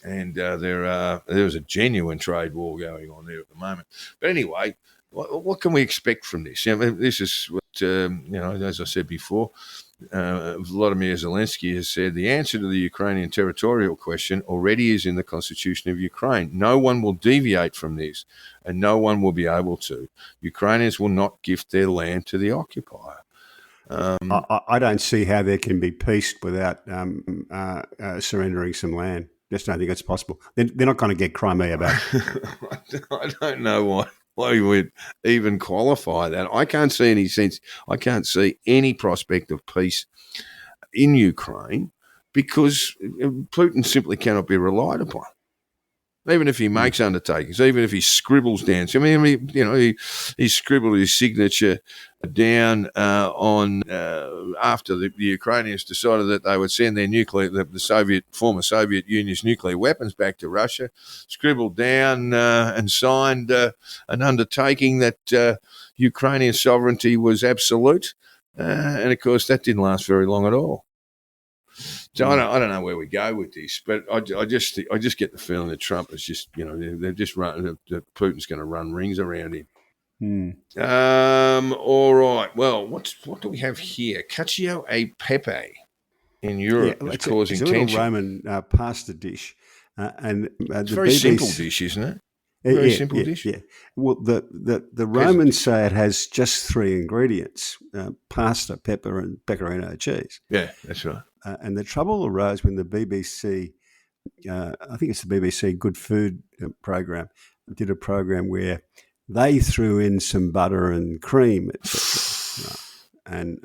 And there's a genuine trade war going on there at the moment. But anyway, what can we expect from this? You know, this is what, as I said before, Volodymyr Zelensky has said the answer to the Ukrainian territorial question already is in the constitution of Ukraine. No one will deviate from this, and no one will be able to. Ukrainians will not gift their land to the occupier. I don't see how there can be peace without surrendering some land. Just don't think it's possible. They're not going to get Crimea back. I don't know why you would even qualify that. I can't see any sense. I can't see any prospect of peace in Ukraine because Putin simply cannot be relied upon. Even if he makes undertakings, even if he scribbles down. I mean, he scribbled his signature down on after the Ukrainians decided that they would send their former Soviet Union's nuclear weapons back to Russia. Scribbled down and signed an undertaking that Ukrainian sovereignty was absolute, and of course that didn't last very long at all. So I don't know where we go with this, but I just get the feeling that Trump is just, they've just run, that Putin's going to run rings around him. All right. Well, what do we have here? Cacio e pepe in Europe is causing tension. It's a little Roman pasta dish, and it's a very simple dish, isn't it? Very simple dish. Yeah. Well, the Romans say it has just 3 ingredients: pasta, pepper, and pecorino cheese. Yeah, that's right. And the trouble arose when the BBC, I think it's the BBC Good Food program, did a program where they threw in some butter and cream, etc. And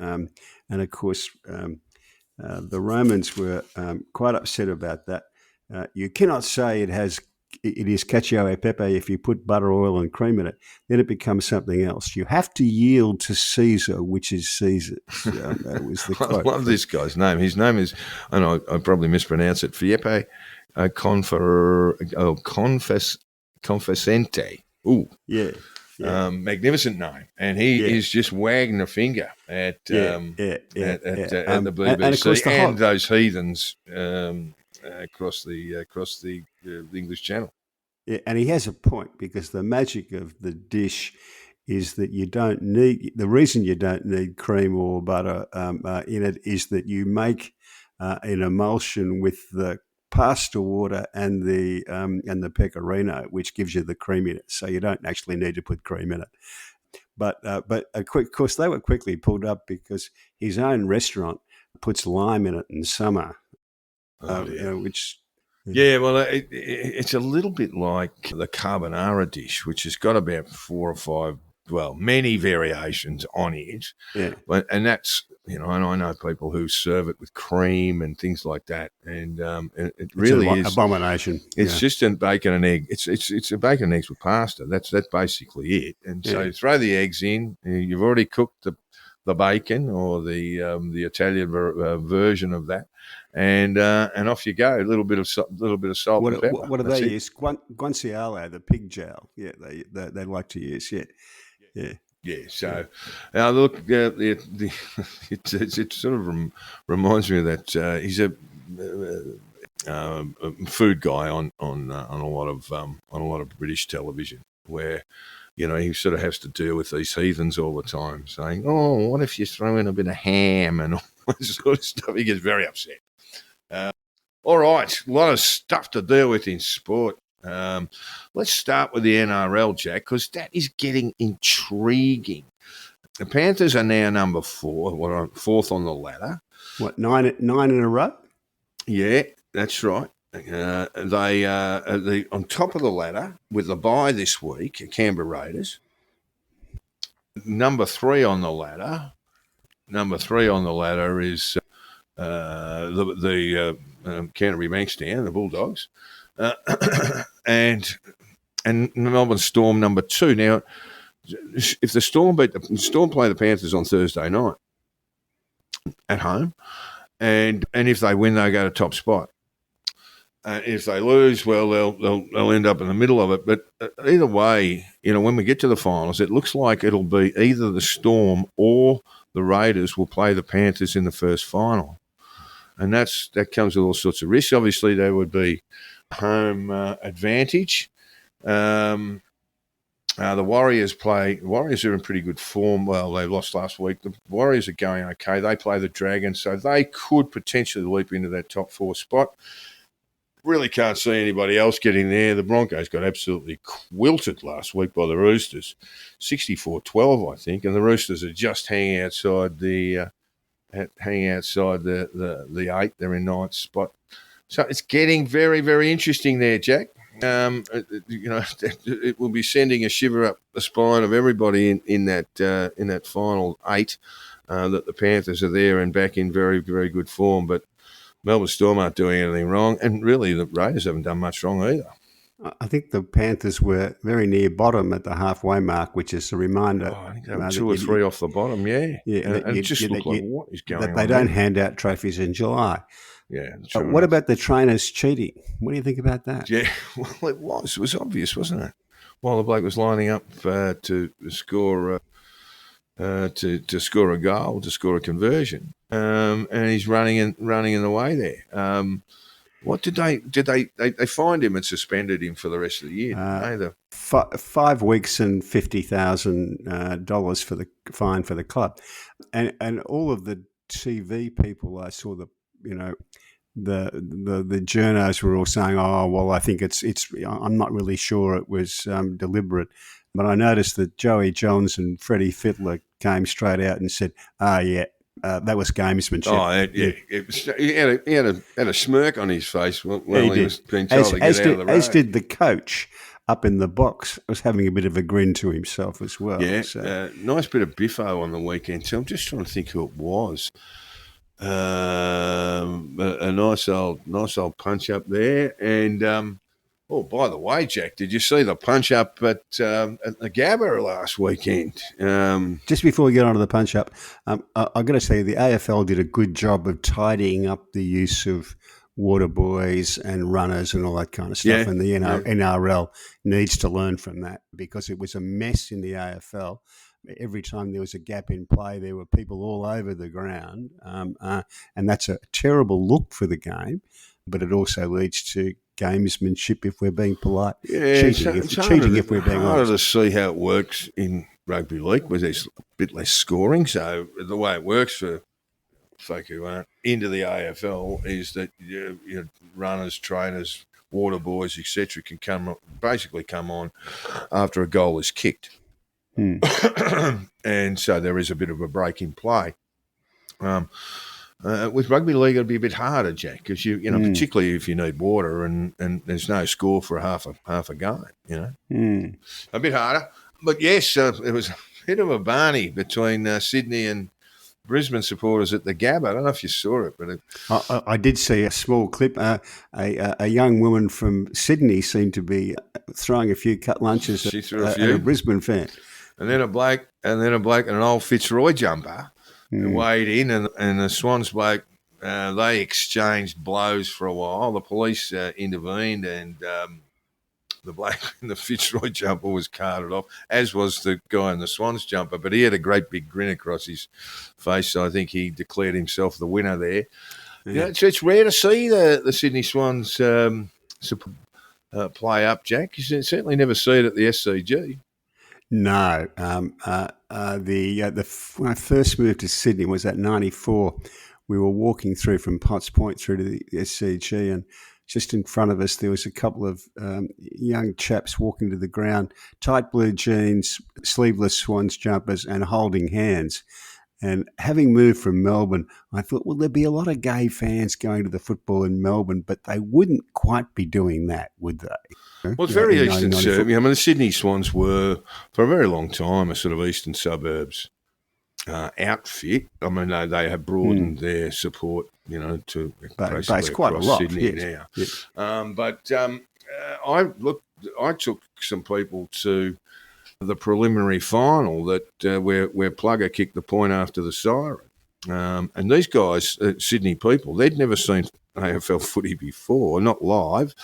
of course, the Romans were quite upset about that. You cannot say it is cacio e pepe if you put butter, oil, and cream in it. Then it becomes something else. You have to yield to Caesar, which is Caesar. That was the quote. I love this guy's name. His name is, and I probably mispronounce it, Fiepe Confessente. Ooh. Yeah. Magnificent name. And he is just wagging a finger at the BBC and those heathens across the English Channel. Yeah, and he has a point, because the magic of the dish is that you don't need, the reason you don't need cream or butter in it is that you make an emulsion with the pasta water and the pecorino, which gives you the creaminess. So you don't actually need to put cream in it. But of course, they were quickly pulled up because his own restaurant puts lime in it in summer, which. Yeah, well, it's a little bit like the carbonara dish, which has got about 4 or 5, many variations on it. Yeah. And that's, and I know people who serve it with cream and things like that. And it really is abomination. It's just a bacon and egg. It's a bacon and eggs with pasta. That's basically it. And so you throw the eggs in. You've already cooked the bacon or the Italian version of that. And off you go. A little bit of salt and pepper. What do they use? Guanciale, the pig jowl. Yeah, they like to use. Yeah. So look, it sort of reminds me of that. He's a food guy on a lot of British television, where he sort of has to deal with these heathens all the time, saying, "Oh, what if you throw in a bit of ham and all that sort of stuff?" He gets very upset. All right, a lot of stuff to deal with in sport. Let's start with the NRL, Jack, because that is getting intriguing. The Panthers are now number 4, fourth on the ladder. What, nine in a row? Yeah, that's right. They are on top of the ladder with the bye this week, Canberra Raiders. Number 3 on the ladder is the Canterbury Bankstown, the Bulldogs, and Melbourne Storm number 2. Now, if the Storm play the Panthers on Thursday night at home, and if they win, they go to top spot. If they lose, well, they'll end up in the middle of it. But either way, when we get to the finals, it looks like it'll be either the Storm or the Raiders will play the Panthers in the first final. And that comes with all sorts of risks. Obviously, there would be home advantage. The Warriors are in pretty good form. Well, they lost last week. The Warriors are going okay. They play the Dragons, so they could potentially leap into that top 4 spot. Really can't see anybody else getting there. The Broncos got absolutely quilted last week by the Roosters, 64-12, I think, and the Roosters are just hanging outside the 8. They're in 9th spot. So it's getting very, very interesting there, Jack. It will be sending a shiver up the spine of everybody in that final 8 that the Panthers are there and back in very, very good form. But Melbourne Storm aren't doing anything wrong, and really the Raiders haven't done much wrong either. I think the Panthers were very near bottom at the halfway mark, which is a reminder. I think they were 2 or 3 off the bottom, and it just looked like what is going on. That they don't hand out trophies in July. Yeah. What about the trainers cheating? What do you think about that? Yeah, well, it was obvious, wasn't it? While the bloke was lining up to score to score a goal, to score a conversion, and he's running in the way there. What did they find him and suspended him for the rest of the year? 5 weeks and $50,000 for the fine for the club, and all of the TV people I saw, the journos were all saying, "Oh, well, I think it's. I'm not really sure it was deliberate." But I noticed that Joey Johns and Freddie Fittler came straight out and said, that was gamesmanship. Oh, he had a smirk on his face when he was being told to get out of the road. As did the coach up in the box, was having a bit of a grin to himself as well. Yeah, so. Nice bit of biffo on the weekend too. I'm just trying to think who it was. A nice old punch up there, and by the way, Jack, did you see the punch up at the Gabba last weekend? Just before we get on to the punch up, I've got to say the AFL did a good job of tidying up the use of water buoys and runners and all that kind of stuff, and the NRL needs to learn from that because it was a mess in the AFL. Every time there was a gap in play, there were people all over the ground, and that's a terrible look for the game, but it also leads to gamesmanship if we're being polite. Yeah, cheating if we're being honest. Harder to see how it works in rugby league, where there's a bit less scoring. So the way it works for folk who aren't into the AFL is that your runners, trainers, water boys, etc., can come on after a goal is kicked. And so there is a bit of a break in play. With rugby league, it'll be a bit harder, Jack, because particularly if you need water and there's no score for half a game, a bit harder. But yes, it was a bit of a barney between Sydney and Brisbane supporters at the Gab. I don't know if you saw it, but I did see a small clip. A young woman from Sydney seemed to be throwing a few cut lunches at a Brisbane fan. And then a bloke and an old Fitzroy jumper weighed in, and the Swans bloke, they exchanged blows for a while. The police intervened, and the bloke in the Fitzroy jumper was carted off, as was the guy in the Swans jumper. But he had a great big grin across his face, so I think he declared himself the winner there. Yeah. It's rare to see the Sydney Swans play up, Jack. You certainly never see it at the SCG. No, when I first moved to Sydney was at 94. We were walking through from Potts Point through to the SCG, and just in front of us there was a couple of young chaps walking to the ground, tight blue jeans, sleeveless Swans jumpers, and holding hands. And having moved from Melbourne, I thought, well, there'd be a lot of gay fans going to the football in Melbourne, but they wouldn't quite be doing that, would they? Well, it's very Eastern Suburbs. I mean, the Sydney Swans were, for a very long time, a sort of Eastern Suburbs outfit. I mean, they have broadened their support, to basically quite across a lot, Sydney yes. now. Yes. I took some people to the preliminary final that where Plugger kicked the point after the siren. And these guys, Sydney people, they'd never seen AFL footy before, not live.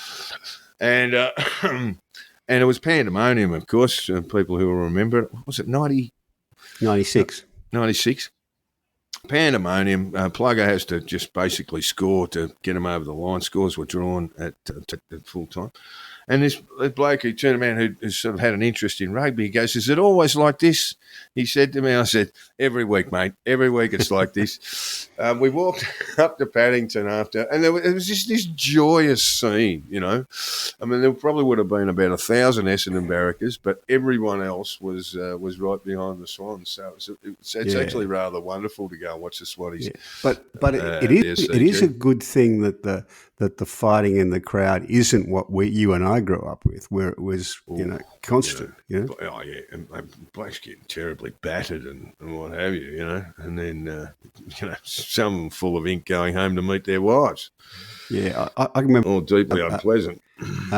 And and it was pandemonium, of course, people who will remember it. Was it 96? 96. Pandemonium. Plugger has to just basically score to get him over the line. Scores were drawn at full time. And this bloke who turned around who sort of had an interest in rugby, he goes, "Is it always like this?" He said to me. I said, "Every week, mate. Every week it's like this." We walked up to Paddington after, and it was just this joyous scene, I mean, there probably would have been about 1,000 Essendon barrackers, but everyone else was right behind the Swans. So it's actually rather wonderful to go and watch the Swannies. Yeah. But it is a good thing that the fighting in the crowd isn't what you and I grew up with, where it was constant. Oh yeah, and blokes getting terribly battered and what have you, and then some of them full of ink going home to meet their wives. Yeah, I remember. All deeply unpleasant.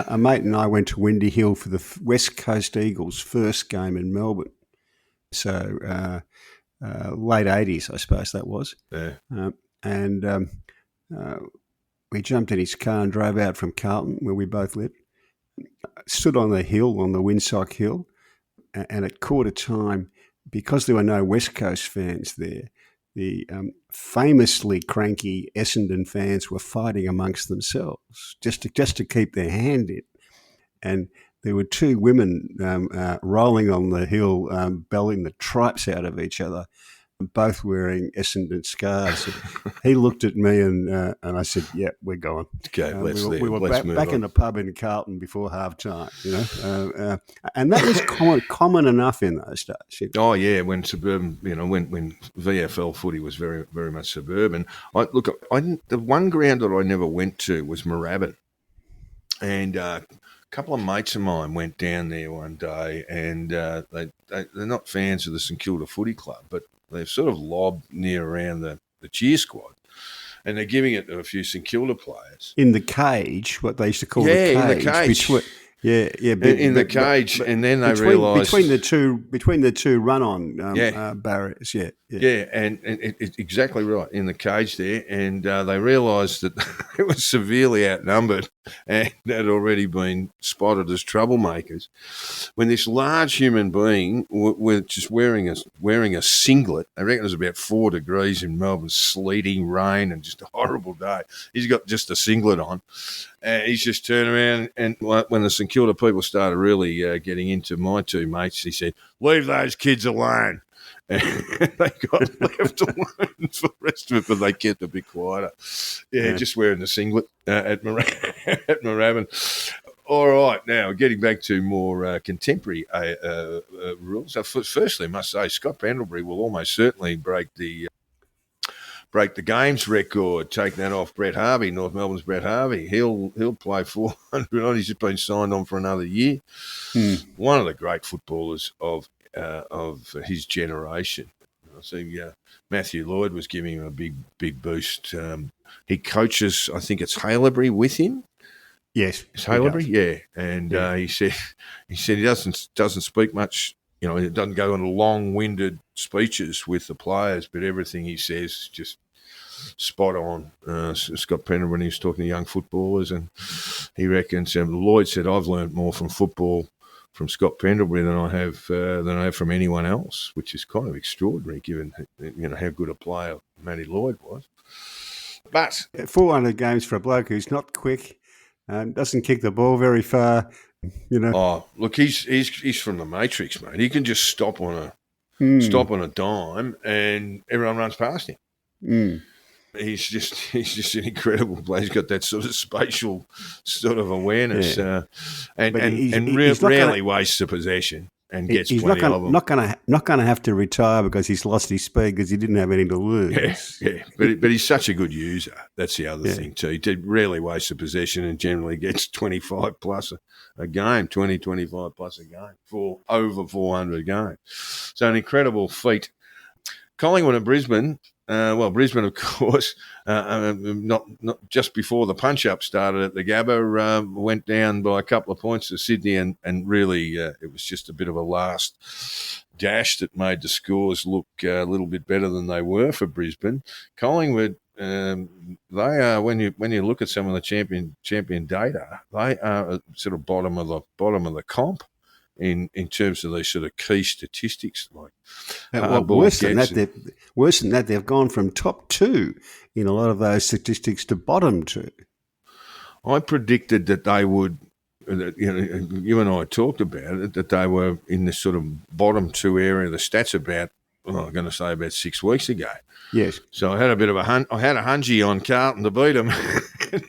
A mate and I went to Windy Hill for the West Coast Eagles' first game in Melbourne. So late 80s, I suppose that was. Yeah. We jumped in his car and drove out from Carlton, where we both lived. Stood on the hill, on the Windsock Hill, and at quarter time, because there were no West Coast fans there, the famously cranky Essendon fans were fighting amongst themselves just to keep their hand in. And there were two women rolling on the hill, belling the tripes out of each other, both wearing Essendon scarves. He looked at me and I said, "Yeah, we're going." Okay, we were back in the pub in Carlton before half time, and that was common enough in those days. Oh yeah, when suburban, when VFL footy was very, very much suburban. The one ground that I never went to was Moorabbin, and a couple of mates of mine went down there one day, and they're not fans of the St Kilda Footy Club, but they've sort of lobbed near around the cheer squad, and they're giving it to a few St Kilda players. In the cage, what they used to call the cage. In the cage. In the cage, and then they realised... Between the two run-on barriers, yeah. And it's exactly right, in the cage there, and they realised that it was severely outnumbered, and had already been spotted as troublemakers, when this large human being with just wearing a singlet, I reckon it was about 4 degrees in Melbourne, sleeting, rain, and just a horrible day. He's got just a singlet on. He's just turned around, and when the St Kilda people started really getting into my two mates, he said, "Leave those kids alone." And they got left alone for the rest of it, but they kept a bit quieter. Yeah, just wearing the singlet at Moorabbin. All right, now getting back to more contemporary rules. So firstly, I must say, Scott Pendlebury will almost certainly break the games record, taking that off Brett Harvey, North Melbourne's Brett Harvey. He'll play 400 on. He's just been signed on for another year. One of the great footballers of his generation. I see Matthew Lloyd was giving him a big boost. He coaches, I think it's Haileybury with him. Yes, it's Haileybury, yeah. And he said he doesn't speak much. You know, he doesn't go on long-winded speeches with the players, but everything he says is just spot on. Scott Pendlebury, when he was talking to young footballers, and he reckons Lloyd said, "I've learned more from football from Scott Pendlebury than I have from anyone else," which is kind of extraordinary given how good a player Matty Lloyd was. But 400 games for a bloke who's not quick, doesn't kick the ball very far. Oh, look, he's from the Matrix, mate. He can just stop on a dime, and everyone runs past him. He's just an incredible player. He's got that sort of spatial sort of awareness, and rarely wastes a possession and gets plenty of them. Not going to have to retire because he's lost his speed because he didn't have anything to lose. Yeah. But he's such a good user. That's the other thing too. He rarely wastes a possession and generally gets 25 plus a game, 20, 25 plus a game for over 400 games. So an incredible feat. Collingwood and Brisbane. Brisbane, of course, not just before the punch-up started at the Gabba, went down by a couple of points to Sydney, and really it was just a bit of a last dash that made the scores look a little bit better than they were for Brisbane. Collingwood, they are, when you look at some of the champion data, they are sort of bottom of the comp. In terms of these sort of key statistics, like worse than that, they've gone from top 2 in a lot of those statistics to bottom 2. I predicted that they would. You and I talked about it, that they were in this sort of bottom 2 area. The stats about, I'm going to say about 6 weeks ago. Yes. So I had a bit of a hungy on Carlton to beat them.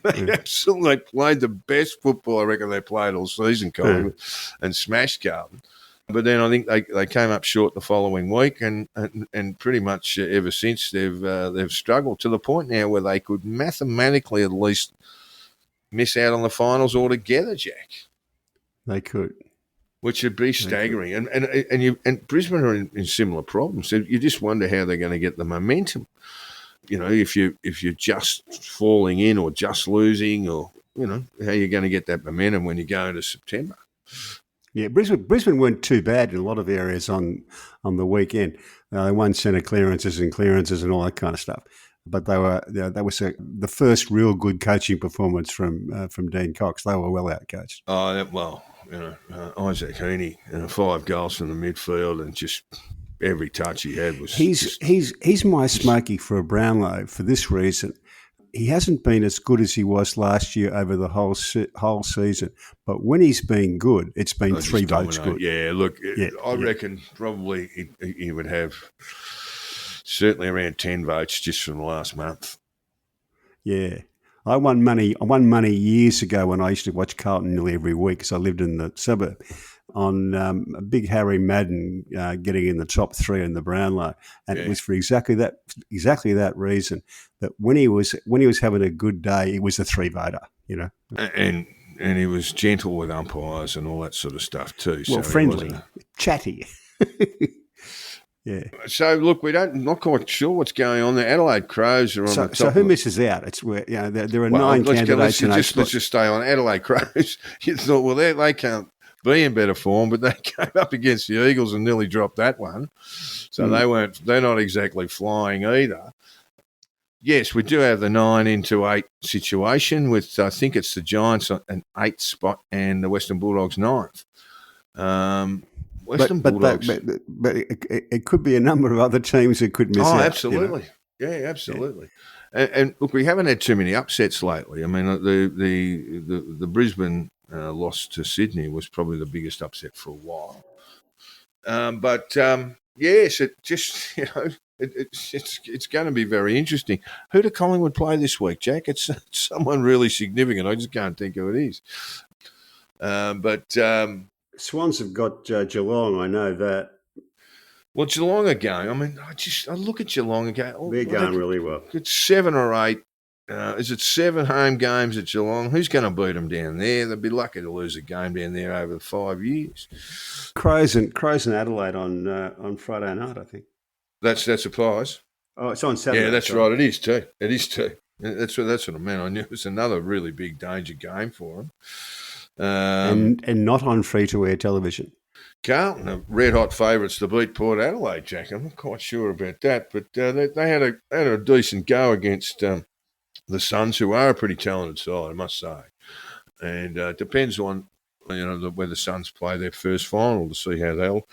They absolutely played the best football I reckon they played all season, Collingwood, and smashed Carlton. But then I think they came up short the following week, and pretty much ever since they've struggled to the point now where they could mathematically at least miss out on the finals altogether, Jack. They could. Which would be staggering. And Brisbane are in similar problems. So you just wonder how they're going to get the momentum. If you're just falling in or just losing, or how you're going to get that momentum when you go into September. Yeah, Brisbane weren't too bad in a lot of areas on the weekend. They won centre clearances and all that kind of stuff. But that was the first real good coaching performance from Dean Cox. They were well outcoached. Isaac Heaney, 5 goals from the midfield, and just every touch he had was. He's my smoky for a Brownlow for this reason. He hasn't been as good as he was last year over the whole season, but when he's been good, it's been 3 votes good. Yeah, look, I reckon probably he would have certainly around 10 votes just from the last month. Yeah. I won money years ago when I used to watch Carlton nearly every week because I lived in the suburb, on Big Harry Madden getting in the top 3 in the Brownlow, and it was for exactly that reason, that when he was having a good day, he was a 3-voter, and he was gentle with umpires and all that sort of stuff too. Well, so friendly, chatty. Yeah. So look, not quite sure what's going on there. Adelaide Crows are on the top. So who misses out? It's where there are 9 candidates. Let's just stay on Adelaide Crows. You thought, they can't be in better form, but they came up against the Eagles and nearly dropped that one. So they're not exactly flying either. Yes, we do have the 9 into 8 situation with, I think it's the Giants on an 8th spot and the Western Bulldogs 9th. Western Bulldogs. But it could be a number of other teams that could miss out. Oh, absolutely. You know? Yeah, absolutely. Yeah. And look, we haven't had too many upsets lately. I mean, the Brisbane loss to Sydney was probably the biggest upset for a while. Yes, it just, it's going to be very interesting. Who do Collingwood play this week, Jack? It's someone really significant. I just can't think who it is. Swans have got Geelong. I know that. Well, Geelong are going. I mean, I look at Geelong and go, they're going really well. It's 7 or 8. Is it 7 home games at Geelong? Who's going to beat them down there? They'd be lucky to lose a game down there over 5 years. Crows and Adelaide on Friday night, I think. That's a prize. Oh, it's on Saturday. Yeah, that's right. It is too. That's what I meant. I knew it was another really big danger game for them. And not on free-to-air television. Carlton are red-hot favourites to beat Port Adelaide, Jack. I'm not quite sure about that, but they had a decent go against the Suns, who are a pretty talented side, I must say. And it depends on where the Suns play their first final to see how they'll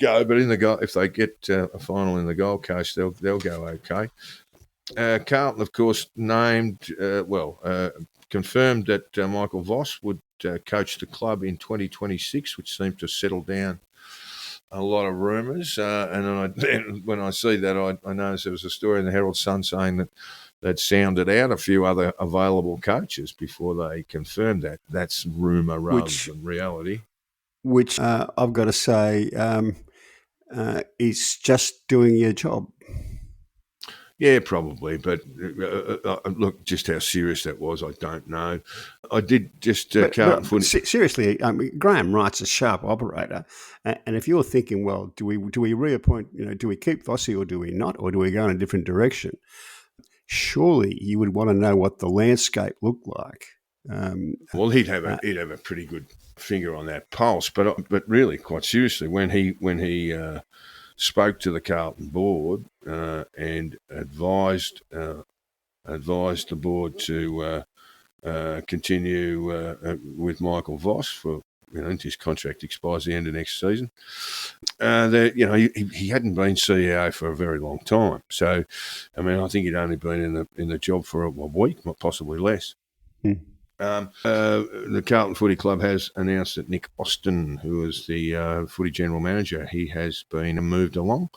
go. But if they get a final in the Gold Coast, they'll go okay. Carlton, of course, confirmed that Michael Voss would coach the club in 2026, which seemed to settle down a lot of rumours. And when I see that, I noticed there was a story in the Herald Sun saying that they'd sounded out a few other available coaches before they confirmed that. That's rumour rather than reality. Which I've got to say is just doing your job. Yeah, probably. But look, just how serious that was, I don't know. I did just Carlton footy. Seriously, Graham Wright's a sharp operator, and if you're thinking, well, do we reappoint? Do we keep Vossi or do we not, or do we go in a different direction? Surely you would want to know what the landscape looked like. Well, he'd have a pretty good finger on that pulse, but really, quite seriously, when he spoke to the Carlton board and advised the board to continue with Michael Voss for his contract expires the end of next season. He hadn't been CEO for a very long time, so I mean I think he'd only been in the job for a week, possibly less. The Carlton Footy Club has announced that Nick Austin, who is the footy general manager, he has been moved along.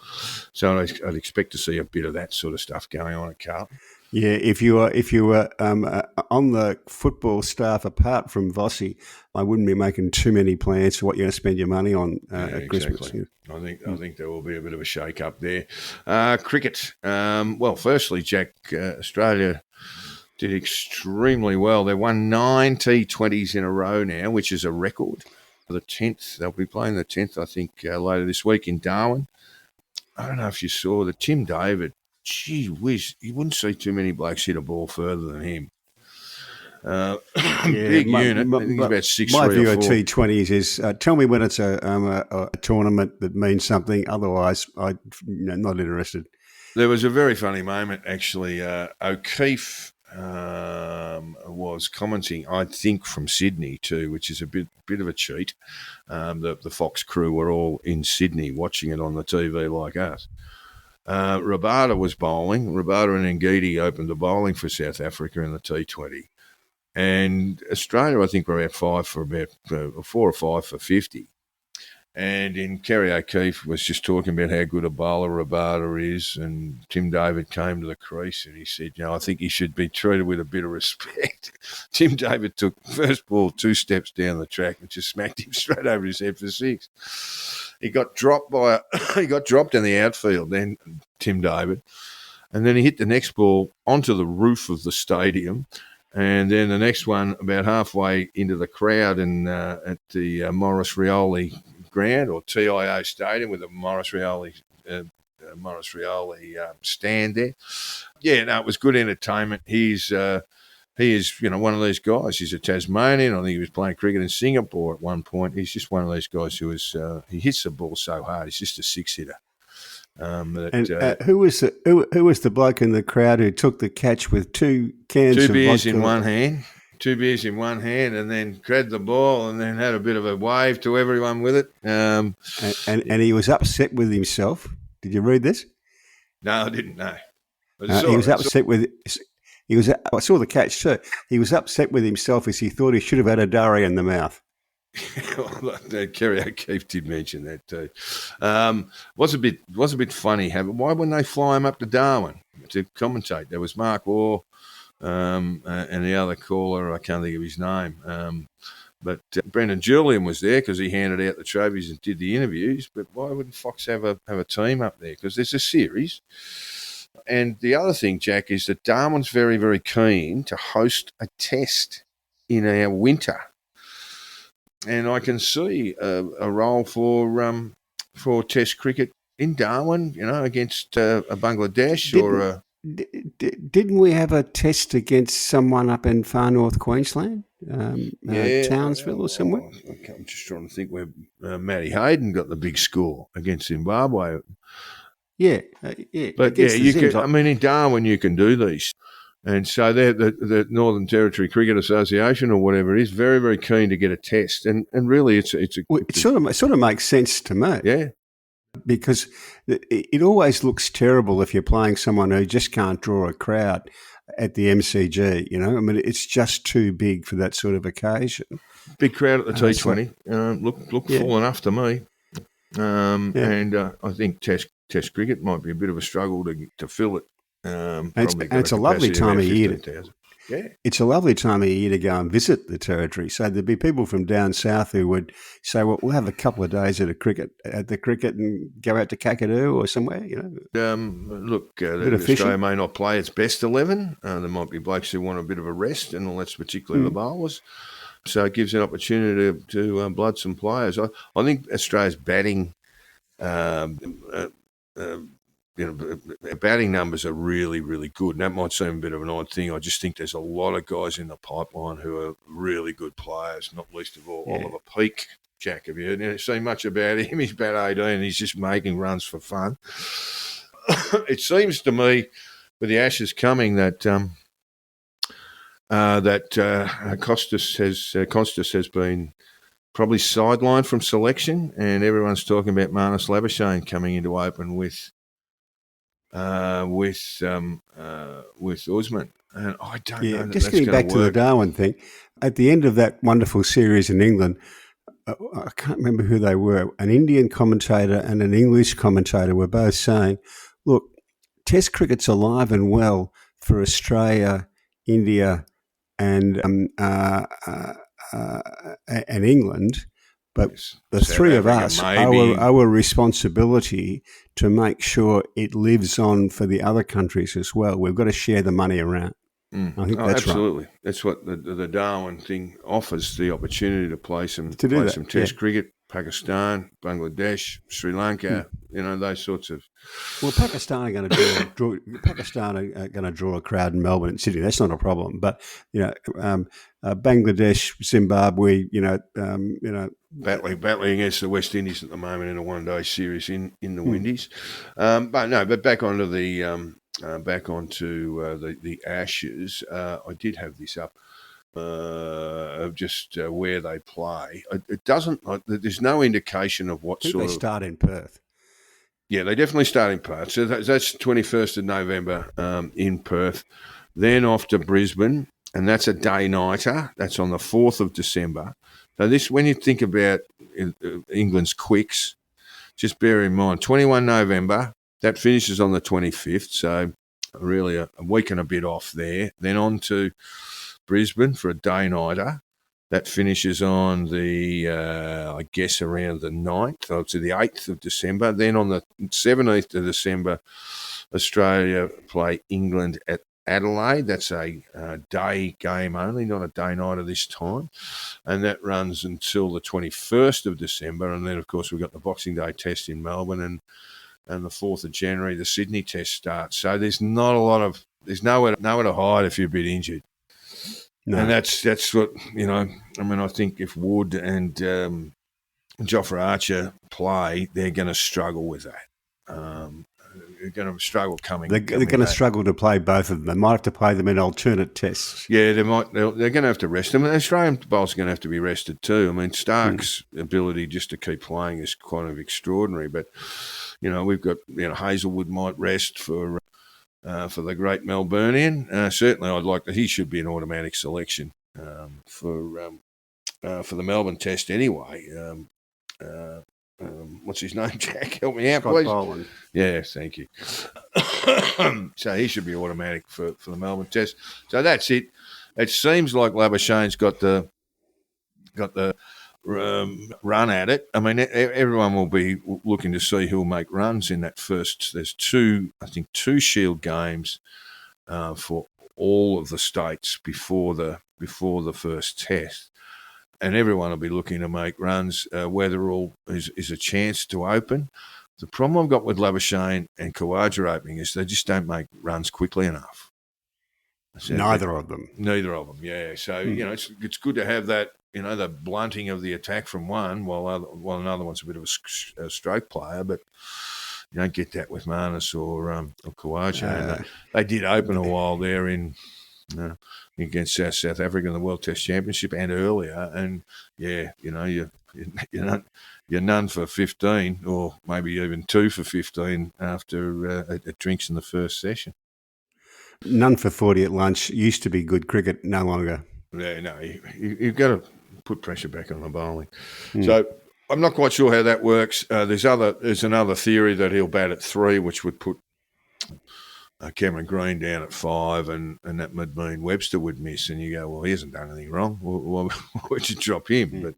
So I'd expect to see a bit of that sort of stuff going on at Carlton. Yeah, if you were on the football staff apart from Vossi, I wouldn't be making too many plans for what you're going to spend your money on at Christmas. Yeah. I think there will be a bit of a shake-up there. Cricket. Firstly, Jack, Australia did extremely well. They won 9 T20s in a row now, which is a record. The 10th, they'll be playing the 10th, I think, later this week in Darwin. I don't know if you saw the Tim David. Gee whiz, you wouldn't see too many blokes hit a ball further than him. Big unit. I think he's about 6'3" My view or of 4. T20s is tell me when it's a tournament that means something. Otherwise, I'm not interested. There was a very funny moment, actually. O'Keefe was commenting, I think, from Sydney too, which is a bit of a cheat. The Fox crew were all in Sydney watching it on the TV like us. Rabada was bowling. Rabada and Ngidi opened the bowling for South Africa in the T20. And Australia, I think, were out 4 or 5 for 50. And Kerry O'Keefe was just talking about how good a bowler Rabada is, and Tim David came to the crease and he said, I think he should be treated with a bit of respect. Tim David took first ball 2 steps down the track and just smacked him straight over his head for 6. He got dropped in the outfield, then Tim David, and then he hit the next ball onto the roof of the stadium. And then the next one about halfway into the crowd at the Maurice Rioli ground, or TIO Stadium, with a Maurice Rioli stand there. Yeah, no, it was good entertainment. He is one of these guys. He's a Tasmanian. I think he was playing cricket in Singapore at one point. He's just one of these guys who he hits the ball so hard. He's just a 6-hitter. Who was the bloke in the crowd who took the catch with two cans two of beers vodka? in one hand, and then grabbed the ball and then had a bit of a wave to everyone with it. And he was upset with himself. Did you read this? No, I didn't know. He was upset with. I saw the catch too. He was upset with himself as he thought he should have had a durry in the mouth. Kerry O'Keefe did mention that too. Was a bit funny. Why wouldn't they fly him up to Darwin to commentate? There was Mark Waugh and the other caller. I can't think of his name. But Brendan Julian was there because he handed out the trophies and did the interviews. But why wouldn't Fox have a team up there? Because there's a series. And the other thing, Jack, is that Darwin's very, very keen to host a test in our winter. And I can see a role for Test cricket in Darwin, against a Bangladesh Didn't we have a test against someone up in far north Queensland, Townsville or somewhere? I'm just trying to think where Matty Hayden got the big score against Zimbabwe. Yeah. But in Darwin you can do these. And so the Northern Territory Cricket Association or whatever is very, very keen to get a test, and really it sort of makes sense to me. Yeah, because it always looks terrible if you're playing someone who just can't draw a crowd at the MCG. It's just too big for that sort of occasion. Big crowd at the T20 look full enough to me. And I think Test cricket might be a bit of a struggle to fill it. It's a lovely time of year. It's a lovely time of year to go and visit the territory. So there'd be people from down south who would say, "Well, we'll have a couple of days at the cricket and go out to Kakadu or somewhere." Australia may not play its best 11. There might be blokes who want a bit of a rest, and that's particularly the bowlers. So it gives an opportunity to blood some players. I think Australia's batting. Batting numbers are really, really good. And that might seem a bit of an odd thing. I just think there's a lot of guys in the pipeline who are really good players, not least of all Oliver Peake. Jack, have you seen much about him? He's about 18. He's just making runs for fun. It seems to me, with the Ashes coming, that Costas has been probably sidelined from selection, and everyone's talking about Marnus Labuschagne coming into open with Usman, and I don't know. Just getting back to the Darwin thing, at the end of that wonderful series in England, I can't remember who they were. An Indian commentator and an English commentator were both saying, "Look, Test cricket's alive and well for Australia, India, and England." But the South three of Africa, us, maybe. our responsibility to make sure it lives on for the other countries as well. We've got to share the money around. I think that's absolutely. Right. That's what the Darwin thing offers, the opportunity to play some Test cricket. Pakistan, Bangladesh, Sri Lanka, those sorts of. Well, Pakistan are going to draw a crowd in Melbourne and Sydney. That's not a problem. But Bangladesh, Zimbabwe, battling against the West Indies at the moment in a one-day series in the Windies. But back onto the Ashes. I did have this up. Of just where they play. It doesn't. There's no indication of what sort of. They start in Perth. Yeah, they definitely start in Perth. So that's 21st of November in Perth. Then off to Brisbane, and that's a day-nighter. That's on the 4th of December. So when you think about England's quicks, just bear in mind, 21 November, that finishes on the 25th. So really a week and a bit off there. Then on to Brisbane for a day-nighter. That finishes on the, around the 9th, or to the 8th of December. Then on the 17th of December, Australia play England at Adelaide. That's a day game only, not a day-nighter this time. And that runs until the 21st of December. And then, of course, we've got the Boxing Day test in Melbourne, and the 4th of January, the Sydney test starts. So there's nowhere to hide if you're a bit injured. No. And that's what, I think if Wood and Jofra Archer play, they're going to struggle with that. are going to struggle coming. They're going to struggle to play both of them. They might have to play them in alternate tests. Yeah, they might. They're going to have to rest them. The Australian bowlers are going to have to be rested too. I mean, Stark's ability just to keep playing is kind of extraordinary. But we've got Hazelwood might rest for the great Melburnian. Certainly, I'd like that. He should be an automatic selection for the Melbourne Test anyway. What's his name, Jack? Help me out, Scott please. Boland. Yeah, thank you. So he should be automatic for the Melbourne Test. So that's it. It seems like Labuschagne's got the run at it. I mean, everyone will be looking to see who'll make runs in that first. There's two Shield games for all of the states before the first Test. And everyone will be looking to make runs. Weatherall is a chance to open. The problem I've got with Labuschagne and Khawaja opening is they just don't make runs quickly enough. Neither of them, yeah. So, it's good to have that, the blunting of the attack from one while another one's a bit of a stroke player, but you don't get that with Marnus or Khawaja. They did open a while there against South Africa in the World Test Championship and earlier, and you're none for 15 or maybe even 2 for 15 after it drinks in the first session. None for 40 at lunch used to be good cricket, no longer. Yeah, no, you've got to put pressure back on the bowling. So I'm not quite sure how that works. There's another theory that he'll bat at 3, which would put Cameron Green down at 5, and that would mean Webster would miss. And you go, well, he hasn't done anything wrong. Why would you drop him? But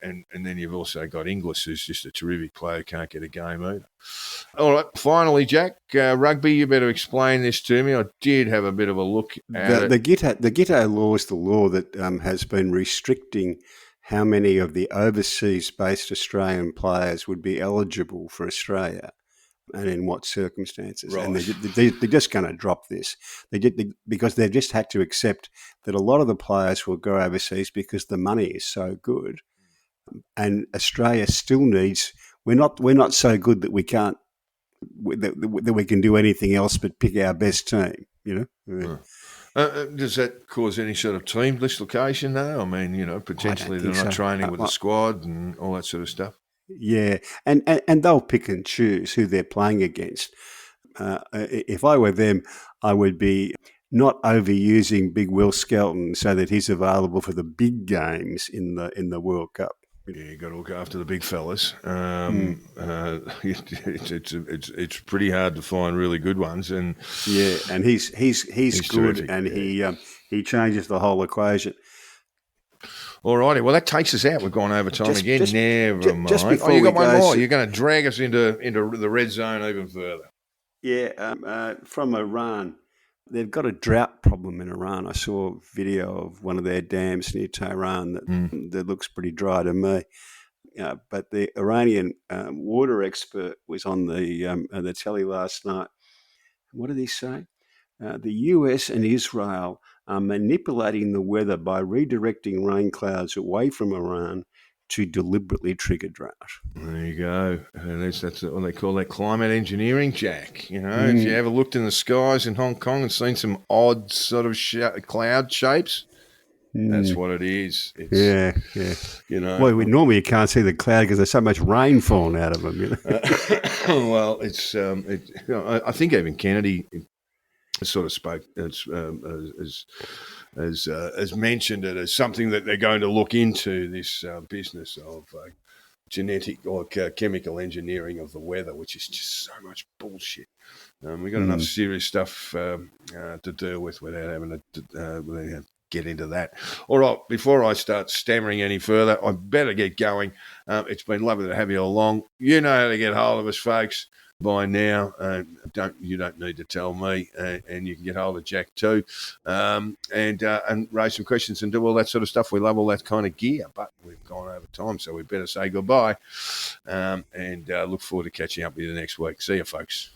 and then you've also got Inglis, who's just a terrific player, can't get a game either. All right, finally, Jack, rugby, you better explain this to me. I did have a bit of a look at it. The Giteau Law is the law that has been restricting how many of the overseas-based Australian players would be eligible for Australia and in what circumstances. Right. And they're just going to drop this. Because they've just had to accept that a lot of the players will go overseas because the money is so good. And Australia still needs. We're not so good that we can't that we can do anything else but pick our best team. Does that cause any sort of team dislocation, though? I mean, potentially they're not training with the squad and all that sort of stuff. Yeah, and they'll pick and choose who they're playing against. If I were them, I would be not overusing Big Will Skelton so that he's available for the big games in the World Cup. Yeah, you got to look after the big fellas. It's pretty hard to find really good ones, and and he's good, terrific, and he changes the whole equation. All righty, well that takes us out. We've gone over time again. Never mind. Just before you got we one go, more. You're going to drag us into the red zone even further. Yeah, from Iran. They've got a drought problem in Iran. I saw a video of one of their dams near Tehran that looks pretty dry to me. But the Iranian water expert was on the telly last night. What did he say? The US and Israel are manipulating the weather by redirecting rain clouds away from Iran to deliberately trigger drought. There you go. And that's what they call that climate engineering, Jack. If you ever looked in the skies in Hong Kong and seen some odd sort of cloud shapes, that's what it is. It's, Well, normally you can't see the cloud because there's so much rain falling out of them. Well, it's I think even Kennedy sort of spoke as mentioned it as something that they're going to look into, this business of genetic or chemical engineering of the weather, which is just so much bullshit. We've got enough serious stuff to deal with without having to get into that. All right, before I start stammering any further, I better get going. It's been lovely to have you along. You know how to get hold of us, folks, by now. You don't need to tell me, and you can get hold of Jack too, and raise some questions and do all that sort of stuff. We love all that kind of gear, but we've gone over time, so we better say goodbye, and look forward to catching up with you next week. See you, folks.